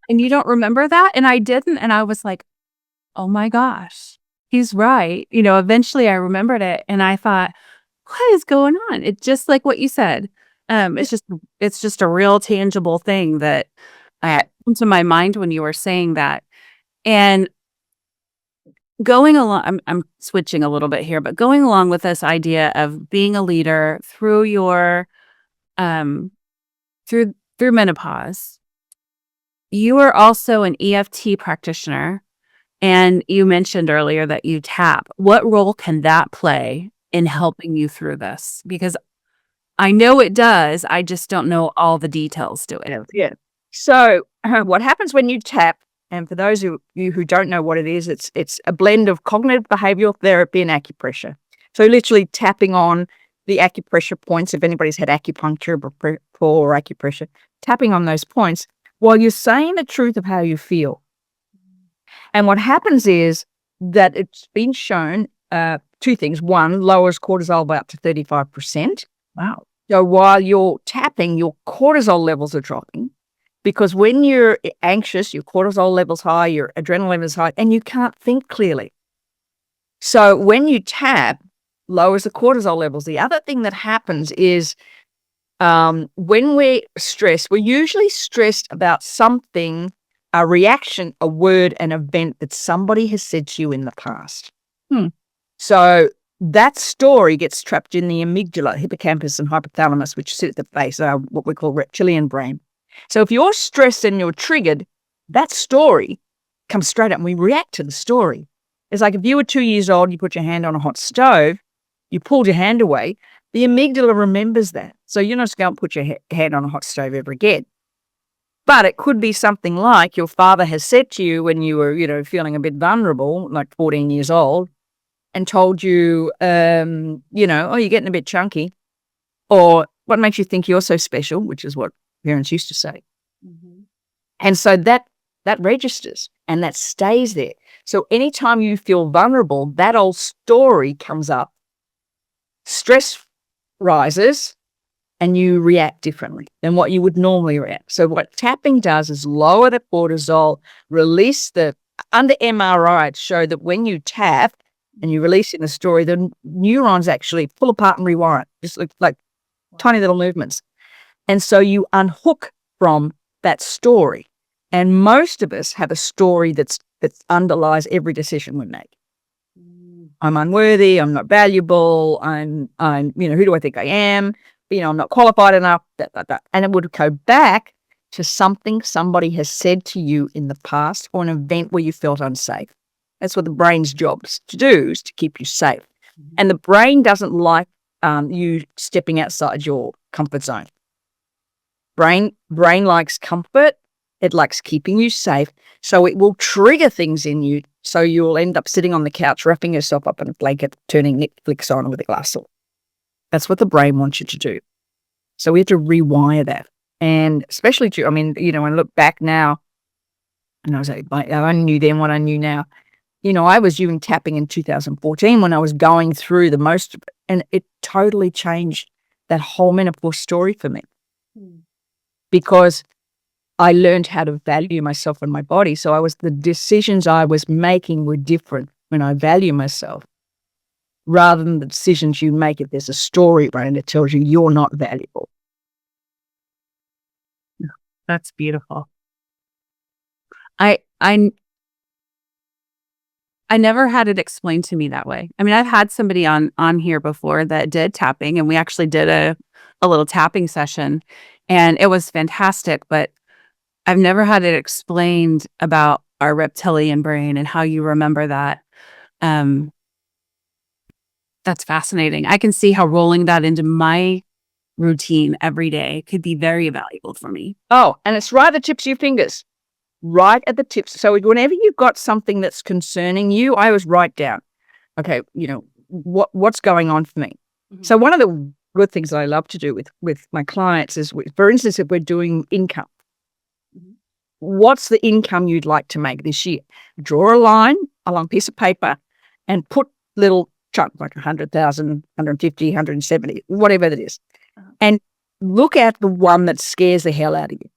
And you don't remember that?" And I didn't. And I was like, oh my gosh, he's right. Eventually I remembered it, and I thought, what is going on? It's just like what you said. It's just a real tangible thing that came to my mind when you were saying that. And going along, I'm switching a little bit here, but going along with this idea of being a leader through your through menopause, you are also an EFT practitioner. And you mentioned earlier that you tap. What role can that play in helping you through this? Because I know it does. I just don't know all the details to it. Yeah. So what happens when you tap, and for those of you who don't know what it is, it's a blend of cognitive behavioral therapy and acupressure. So literally tapping on the acupressure points, if anybody's had acupuncture before or acupressure, tapping on those points while you're saying the truth of how you feel. And what happens is that it's been shown 2 things. One, lowers cortisol by up to 35%. Wow. So while you're tapping, your cortisol levels are dropping, because when you're anxious, your cortisol level's high, your adrenaline level's high, and you can't think clearly. So when you tap, lowers the cortisol levels. The other thing that happens is when we're stressed, we're usually stressed about something, a reaction, a word, an event that somebody has said to you in the past. So that story gets trapped in the amygdala, hippocampus, and hypothalamus, which sit at the base, what we call reptilian brain. So if you're stressed and you're triggered, that story comes straight up and we react to the story. It's like if you were 2 years old, you put your hand on a hot stove, you pulled your hand away, the amygdala remembers that. So you're not just going to put your hand on a hot stove ever again. But it could be something like your father has said to you when you were, feeling a bit vulnerable, like 14 years old, and told you, oh, you're getting a bit chunky. Or what makes you think you're so special, which is what parents used to say. Mm-hmm. And so that registers and that stays there. So anytime you feel vulnerable, that old story comes up, stress rises, and you react differently than what you would normally react. So what tapping does is lower the cortisol, release under MRI, it showed that when you tap and you release in the story, the neurons actually pull apart and rewire, just like tiny little movements. And so you unhook from that story. And most of us have a story that underlies every decision we make. I'm unworthy, I'm not valuable, I'm who do I think I am? I'm not qualified enough, that. And it would go back to something somebody has said to you in the past, or an event where you felt unsafe. That's what the brain's job is to do, is to keep you safe. Mm-hmm. And the brain doesn't like you stepping outside your comfort zone. Brain likes comfort. It likes keeping you safe. So it will trigger things in you. So you'll end up sitting on the couch, wrapping yourself up in a blanket, turning Netflix on with a glass of. That's what the brain wants you to do. So we have to rewire that. And especially when I look back now, and I was like, I only knew then what I knew now. I was doing tapping in 2014 when I was going through the most of it, and it totally changed that whole menopause story for me. Because I learned how to value myself and my body. So the decisions I was making were different when I value myself, rather than the decisions you make if there's a story running that tells you you're not valuable. That's beautiful. I never had it explained to me that way. I mean, I've had somebody on here before that did tapping, and we actually did a little tapping session, and it was fantastic, but I've never had it explained about our reptilian brain and how you remember that. That's fascinating. I can see how rolling that into my routine every day could be very valuable for me. Oh, and it's right at the tips of your fingers. Right at the tips. So whenever you've got something that's concerning you, I always write down, okay, what's going on for me. Mm-hmm. So one of the good things that I love to do with my clients is, for instance, if we're doing income, mm-hmm. What's the income you'd like to make this year? Draw a line along a piece of paper and put little chunks like 100,000, 150, 170, whatever it is. Uh-huh. And look at the one that scares the hell out of you.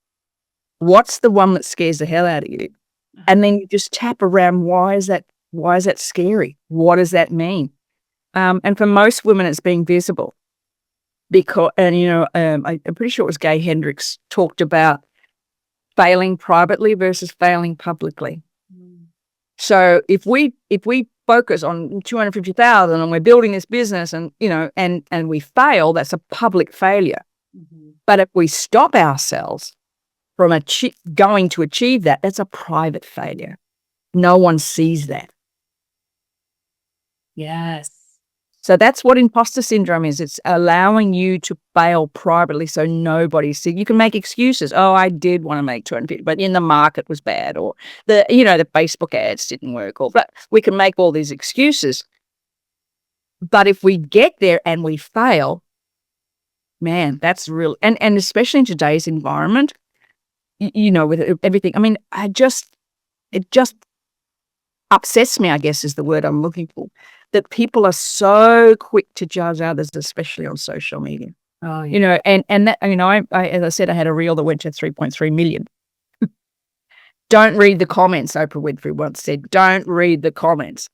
What's the one that scares the hell out of you? And then you just tap around, why is that scary? What does that mean? And for most women, it's being visible. Because, and I'm pretty sure it was Gay Hendricks talked about failing privately versus failing publicly. Mm. So if we focus on 250,000 and we're building this business and and we fail, that's a public failure. Mm-hmm. But if we stop ourselves from going to achieve that, that's a private failure. No one sees that. Yes. So that's what imposter syndrome is. It's allowing you to fail privately so nobody sees. You can make excuses. Oh, I did want to make 250, but the market was bad, or the Facebook ads didn't work, or but we can make all these excuses. But if we get there and we fail, man, that's real. And especially in today's environment, with everything. I mean, it just upsets me, I guess is the word I'm looking for, that people are so quick to judge others, especially on social media. Oh, yeah. And that, I as I said, I had a reel that went to 3.3 million. Don't read the comments, Oprah Winfrey once said. Don't read the comments.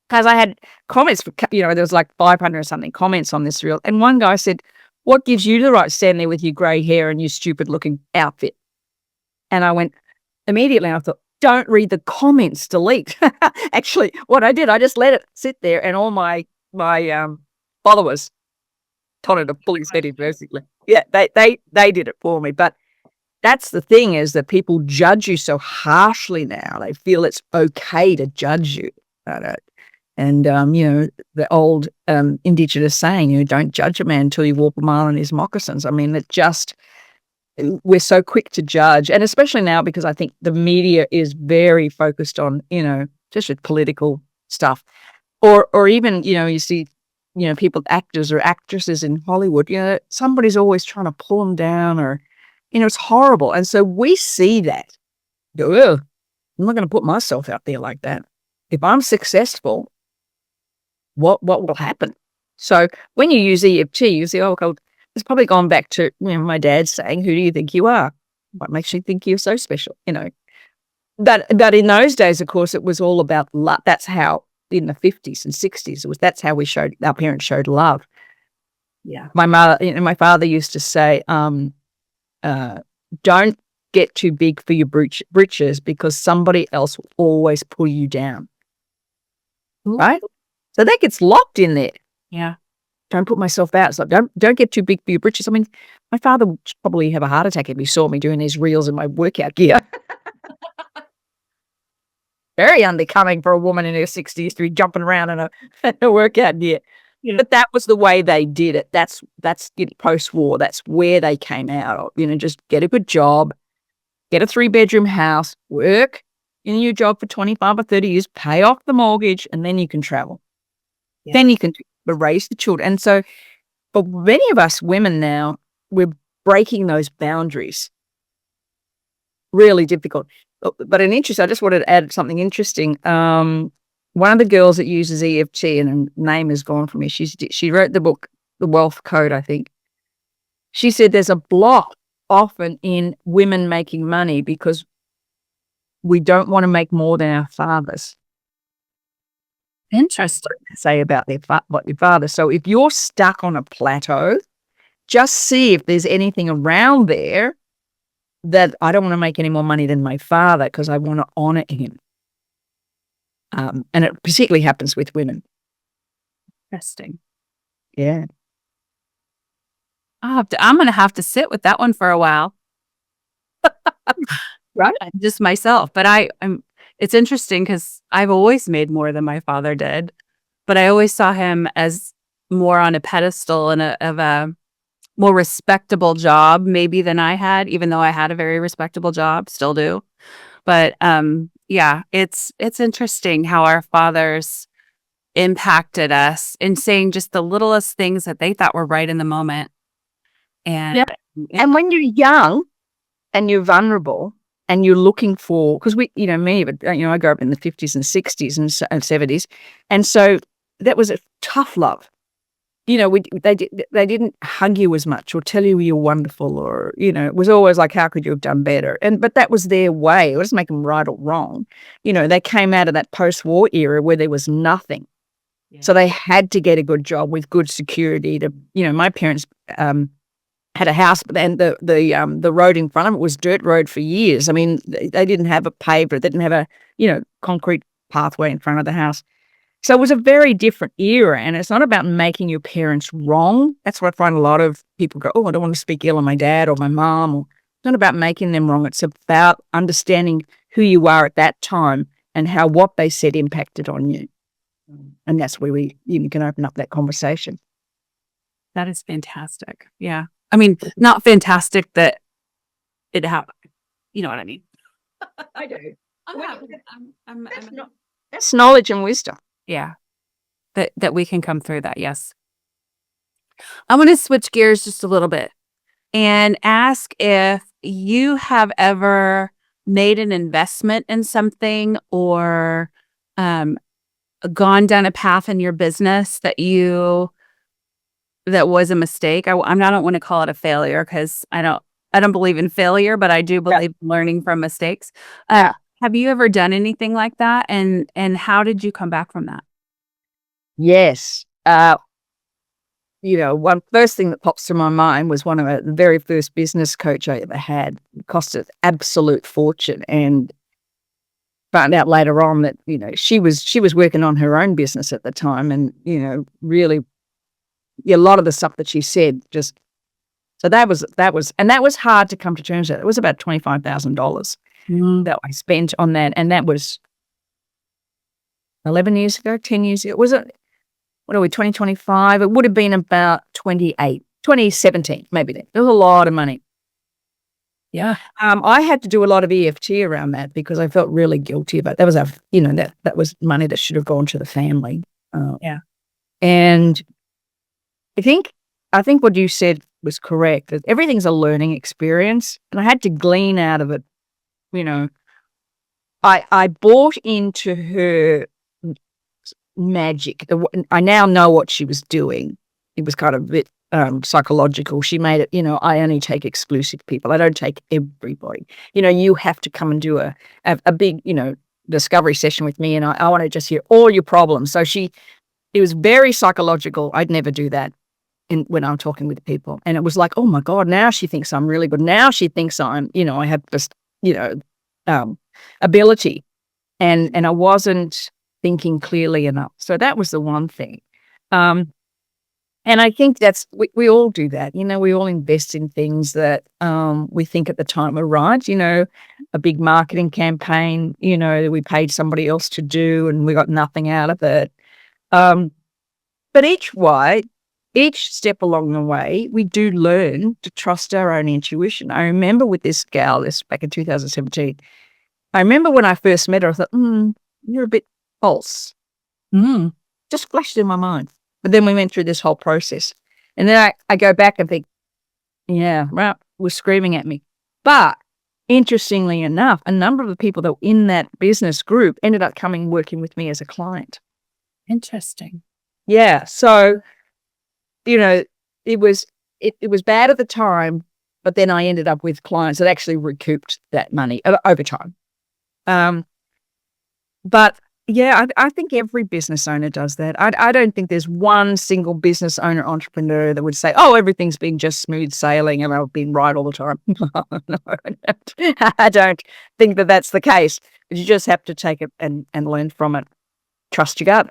Because I had comments, there was like 500 or something comments on this reel. And one guy said, what gives you the right to stand there with your grey hair and your stupid looking outfit? And I went, immediately I thought, don't read the comments, delete. Actually, what I did, I just let it sit there, and all my followers told it to pull his head in, basically. Yeah, they did it for me. But that's the thing, is that people judge you so harshly now. They feel it's okay to judge you. And the old Indigenous saying, don't judge a man until you walk a mile in his moccasins. I mean, we're so quick to judge, and especially now because I think the media is very focused on, just with political stuff, or even, you see, people, actors or actresses in Hollywood, somebody's always trying to pull them down, or, it's horrible. And so we see that, go, oh, I'm not going to put myself out there like that. If I'm successful, what will happen? So when you use EFT, you say, oh, God, it's probably gone back to my dad saying, who do you think you are? What makes you think you're so special? But in those days, of course, it was all about love. That's how, in the 50s and 60s, that's how our parents showed love. Yeah. My father used to say, don't get too big for your britches, because somebody else will always pull you down. Ooh. Right? So that gets locked in there. Yeah. Don't put myself out. It's like, don't get too big for your britches. I mean, my father would probably have a heart attack if he saw me doing these reels in my workout gear. Very unbecoming for a woman in her 60s to be jumping around in a workout gear. Yeah. But that was the way they did it. That's post-war. That's where they came out of. Just get a good job, get a 3-bedroom house, work in your job for 25 or 30 years, pay off the mortgage, and then you can travel. Yeah. Then you can raise the children. And so, but many of us women now, we're breaking those boundaries. Really difficult. But I just wanted to add something interesting. One of the girls that uses EFT, and her name has gone from me, she wrote the book, The Wealth Code, I think. She said there's a block often in women making money because we don't want to make more than our fathers Interesting. say about what their father. So if you're stuck on a plateau, just see if there's anything around there that I don't want to make any more money than my father because I want to honor him. And it particularly happens with women. Interesting. Yeah. I'm going to have to sit with that one for a while. Right. Just myself. But it's interesting because I've always made more than my father did, but I always saw him as more on a pedestal and of a more respectable job maybe than I had, even though I had a very respectable job, still do. But yeah, it's interesting how our fathers impacted us in saying just the littlest things that they thought were right in the moment. And Yeah. And when you're young and you're vulnerable and you're looking for, because I grew up in the 50s and 60s and 70s. And so that was a tough love. They didn't hug you as much or tell you you're wonderful or, it was always like, how could you have done better? But that was their way. It doesn't make them right or wrong. They came out of that post-war era where there was nothing. Yeah. So they had to get a good job with good security my parents, had a house, and the road in front of it was dirt road for years. I mean, they didn't have a paved, they didn't have a, concrete pathway in front of the house. So it was a very different era, and it's not about making your parents wrong. That's what I find a lot of people go, oh, I don't want to speak ill of my dad or my mom. It's not about making them wrong. It's about understanding who you are at that time and how what they said impacted on you. And that's where you can open up that conversation. That is fantastic. Yeah. I mean, not fantastic that it happened. You know what I mean? I do. That's knowledge and wisdom. Yeah. That we can come through that. Yes. I'm going to switch gears just a little bit and ask if you have ever made an investment in something or gone down a path in your business that was a mistake. I don't want to call it a failure because I don't believe in failure, but I do believe in learning from mistakes. Have you ever done anything like that? And how did you come back from that? Yes. One first thing that pops to my mind was one of the very first business coach I ever had. It cost an absolute fortune, and found out later on that, she was working on her own business at the time, and, really a lot of the stuff that she said just, so that was hard to come to terms with. It was about $25,000 that I spent on that. And that was 11 years ago, 10 years ago. Was it, what are we, 2025? It would have been about 2017, maybe then. It was a lot of money. Yeah. I had to do a lot of EFT around that because I felt really guilty about that. That was money that should have gone to the family. Yeah. And I think what you said was correct, that everything's a learning experience. And I had to glean out of it. I bought into her magic. I now know what she was doing. It was kind of a bit psychological. She made it, I only take exclusive people. I don't take everybody. You have to come and do a big, discovery session with me, and I want to just hear all your problems. So it was very psychological. I'd never do that when I'm talking with people. And it was like, oh my God, now she thinks I'm really good. Now she thinks I'm, I have this, ability. And I wasn't thinking clearly enough. So that was the one thing. And I think we all do that. We all invest in things that we think at the time are right. A big marketing campaign, that we paid somebody else to do and we got nothing out of it. But each step along the way, we do learn to trust our own intuition. I remember with this gal, this back in 2017, I remember when I first met her, I thought, you're a bit false. Just flashed in my mind. But then we went through this whole process. And then I go back and think, yeah, well, was screaming at me. But interestingly enough, a number of the people that were in that business group ended up working with me as a client. Interesting. Yeah. So, it was bad at the time, but then I ended up with clients that actually recouped that money over time. But yeah, I think every business owner does that. I don't think there's one single business owner, entrepreneur that would say, oh, everything's been just smooth sailing and I've been right all the time. No, I don't think that that's the case. But you just have to take it and learn from it. Trust your gut.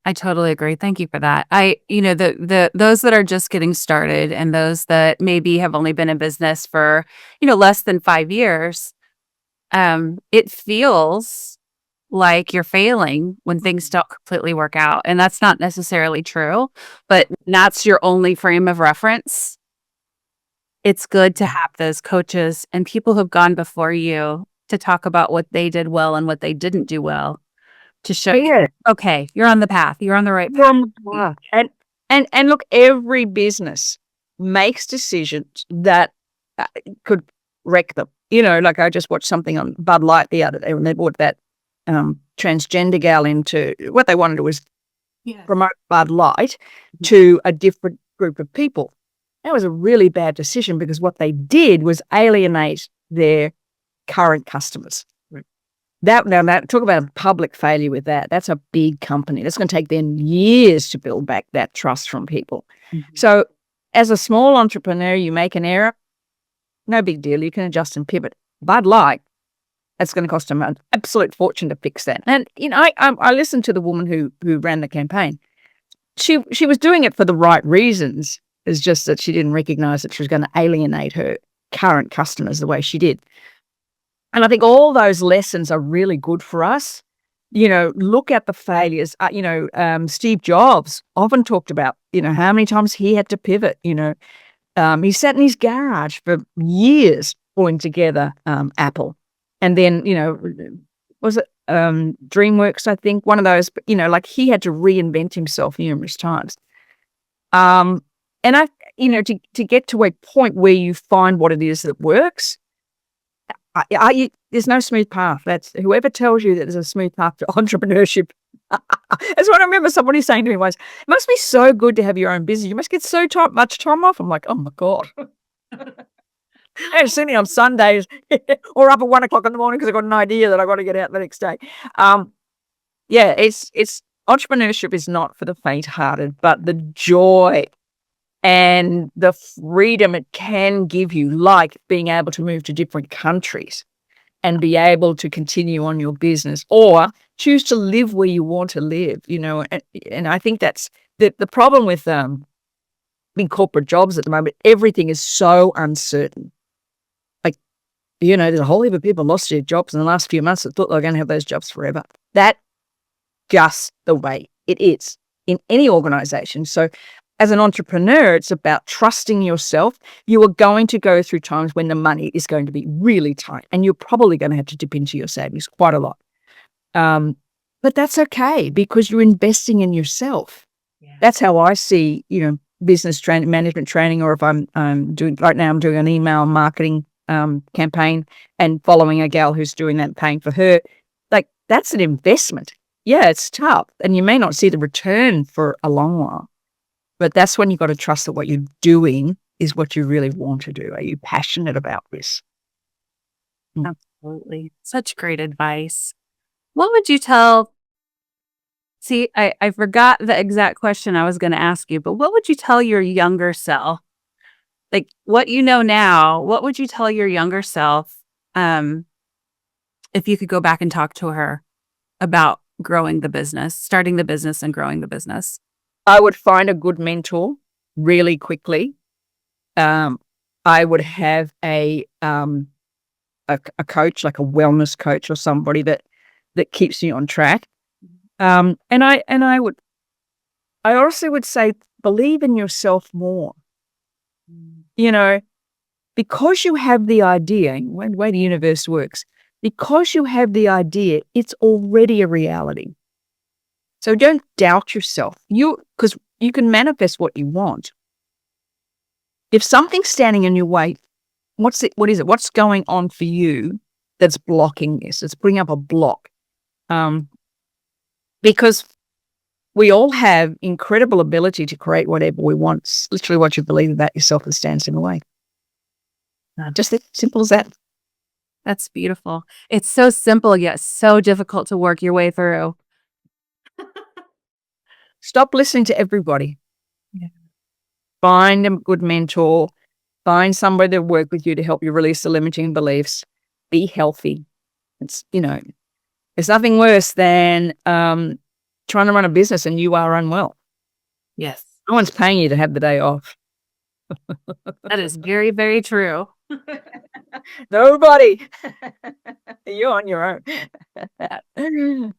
I totally agree. Thank you for that. Those that are just getting started and those that maybe have only been in business for, less than 5 years, it feels like you're failing when things don't completely work out. And that's not necessarily true, but that's your only frame of reference. It's good to have those coaches and people who've gone before you to talk about what they did well and what they didn't do well to show you, okay, you're on the path. You're on the right path. And look, every business makes decisions that could wreck them. Like I just watched something on Bud Light the other day when they brought that transgender gal into, what they wanted to was promote Bud Light to a different group of people. That was a really bad decision because what they did was alienate their current customers. Now, talk about a public failure with that. That's a big company. That's going to take them years to build back that trust from people. Mm-hmm. So as a small entrepreneur, you make an error, no big deal. You can adjust and pivot. Bud Light, that's going to cost them an absolute fortune to fix that. And, I listened to the woman who ran the campaign. She was doing it for the right reasons. It's just that she didn't recognize that she was going to alienate her current customers the way she did. And I think all those lessons are really good for us. Look at the failures. Steve Jobs often talked about, how many times he had to pivot. He sat in his garage for years pulling together Apple. And then, was it DreamWorks, I think, one of those, like he had to reinvent himself numerous times. And to get to a point where you find what it is that works, there's no smooth path. That's whoever tells you that there's a smooth path to entrepreneurship. That's what I remember somebody saying to me once. It must be so good to have your own business. You must get so much time off. I'm like, oh my God. And sitting on Sundays or up at 1 o'clock in the morning because I've got an idea that I've got to get out the next day. It's entrepreneurship is not for the faint-hearted, but the joy and the freedom it can give you, like being able to move to different countries and be able to continue on your business or choose to live where you want to live, and I think that's the problem with big corporate jobs at the moment. Everything is so uncertain. Like, there's a whole heap of people lost their jobs in the last few months that thought they were going to have those jobs forever. That's just the way it is in any organization. So as an entrepreneur, it's about trusting yourself. You are going to go through times when the money is going to be really tight and you're probably going to have to dip into your savings quite a lot. But that's okay because you're investing in yourself. Yeah. That's how I see, business training, management training, or if I'm doing an email marketing campaign and following a gal who's doing that, paying for her. Like, that's an investment. Yeah, it's tough and you may not see the return for a long while. But that's when you've got to trust that what you're doing is what you really want to do. Are you passionate about this? Absolutely. Such great advice. What would you tell? See, I forgot the exact question I was going to ask you, but what would you tell your younger self? Like what you know now, what would you tell your younger self if you could go back and talk to her about growing the business, starting the business and growing the business? I would find a good mentor really quickly. I would have a coach, like a wellness coach or somebody that keeps you on track. And I also would say, believe in yourself more. Because you have the idea, the way the universe works, because you have the idea, it's already a reality. So don't doubt yourself. Because you can manifest what you want. If something's standing in your way, what is it? What's going on for you that's blocking this? Let's bring up a block. Because we all have incredible ability to create whatever we want. It's literally what you believe about yourself that stands in the way. Just as simple as that. That's beautiful. It's so simple yet so difficult to work your way through. Stop listening to everybody. Yeah. Find a good mentor. Find somebody to work with you to help you release the limiting beliefs. Be healthy. It's, there's nothing worse than trying to run a business and you are unwell. Yes. No one's paying you to have the day off. That is very, very true. Nobody. You're on your own.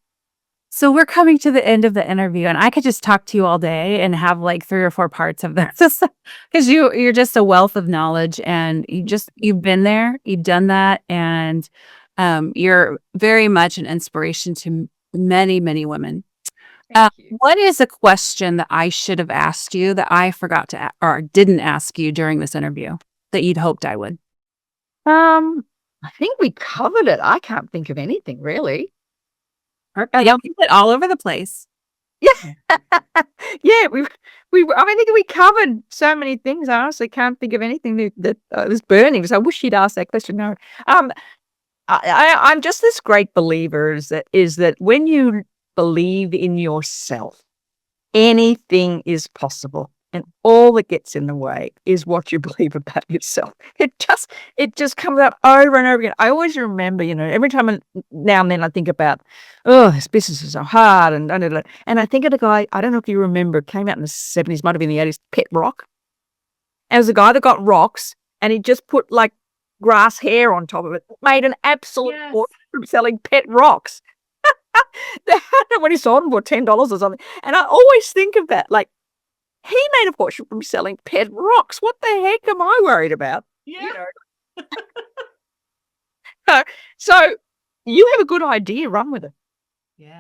So we're coming to the end of the interview, and I could just talk to you all day and have like 3 or 4 parts of this because you're just a wealth of knowledge, and you've been there, you've done that, and you're very much an inspiration to many, many women. Thank you. What is a question that I should have asked you that I forgot to or didn't ask you during this interview that you'd hoped I would? I think we covered it. I can't think of anything really. Yeah, we went all over the place. Yeah. Yeah, I think we covered so many things. I honestly can't think of anything that was burning. So I wish you'd asked that question. No. I'm just this great believer is that when you believe in yourself, anything is possible. And all that gets in the way is what you believe about yourself. It just comes up over and over again. I always remember, every time now and then I think about, this business is so hard and I think of the guy, I don't know if you remember, came out in the 70s, might have been the 80s, Pet Rock. And it was a guy that got rocks and he just put like grass hair on top of it, made an absolute fortune from selling pet rocks. When he sold them for $10 or something. And I always think of that, like, he made a fortune from selling pet rocks. What the heck am I worried about? Yeah. So you have a good idea, run with it. Yeah.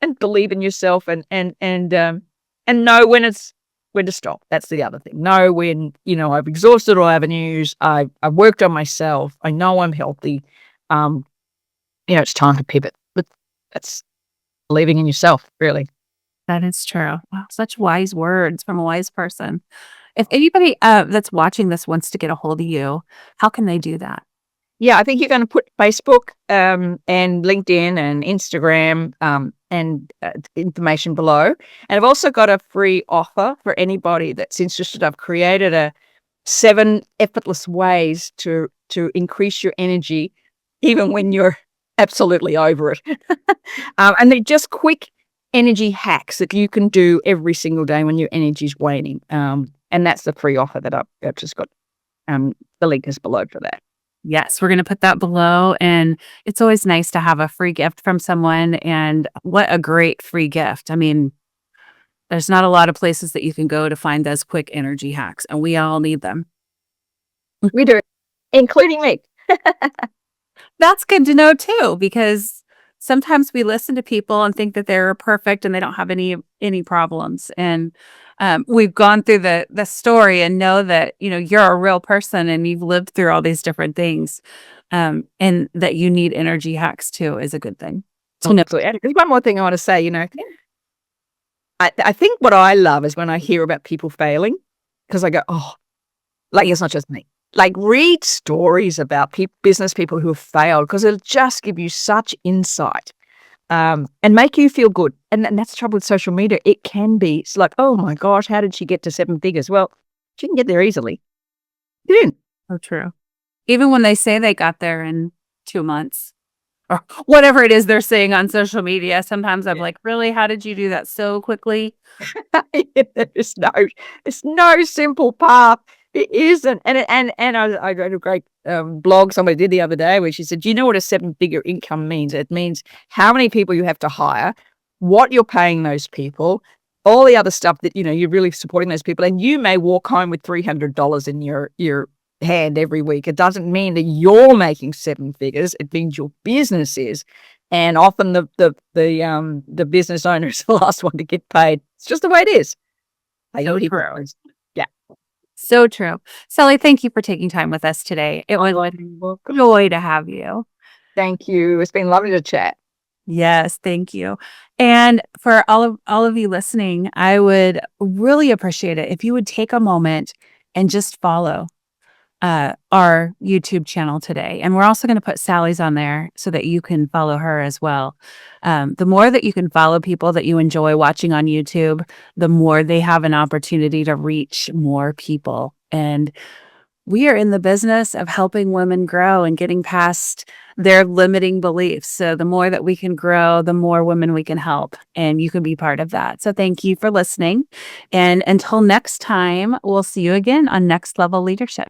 And believe in yourself and know when to stop. That's the other thing. Know when, I've exhausted all avenues. I've worked on myself. I know I'm healthy. It's time to pivot. But that's believing in yourself, really. That is true. Wow, such wise words from a wise person. If anybody that's watching this wants to get a hold of you, how can they do that? Yeah, I think you're going to put Facebook and LinkedIn and Instagram and information below. And I've also got a free offer for anybody that's interested. I've created 7 effortless ways to increase your energy, even when you're absolutely over it. And they're just quick energy hacks that you can do every single day when your energy's waning. And that's the free offer that I've just got. The link is below for that. Yes, we're going to put that below. And it's always nice to have a free gift from someone. And what a great free gift. I mean, there's not a lot of places that you can go to find those quick energy hacks, and we all need them. We do, including me. That's good to know too, because sometimes we listen to people and think that they're perfect and they don't have any problems. And we've gone through the story and know that, you're a real person and you've lived through all these different things. And that you need energy hacks too is a good thing. Absolutely. And there's one more thing I want to say, I think what I love is when I hear about people failing, because I go, like, it's not just me. Like, read stories about business people who have failed, because it'll just give you such insight and make you feel good. And that's the trouble with social media. It can be, it's like, oh my gosh, how did she get to 7 figures? Well, she can get there easily. She didn't. So true. Even when they say they got there in 2 months or whatever it is they're saying on social media, sometimes I'm like, really? How did you do that so quickly? There's no simple path. It isn't. And I read a great blog somebody did the other day where she said, do you know what a 7-figure income means? It means how many people you have to hire, what you're paying those people, all the other stuff that, you're really supporting those people. And you may walk home with $300 in your hand every week. It doesn't mean that you're making 7 figures. It means your business is. And often the business owner is the last one to get paid. It's just the way it is. So true. Yeah. So true. Sally, thank you for taking time with us today. It was a joy to have you. Thank you. It's been lovely to chat. Yes, thank you. And for all of you listening, I would really appreciate it if you would take a moment and just follow. our YouTube channel today. And we're also going to put Sally's on there so that you can follow her as well. The more that you can follow people that you enjoy watching on YouTube, the more they have an opportunity to reach more people. And we are in the business of helping women grow and getting past their limiting beliefs. So the more that we can grow, the more women we can help. And you can be part of that. So thank you for listening. And until next time, we'll see you again on Next Level Leadership.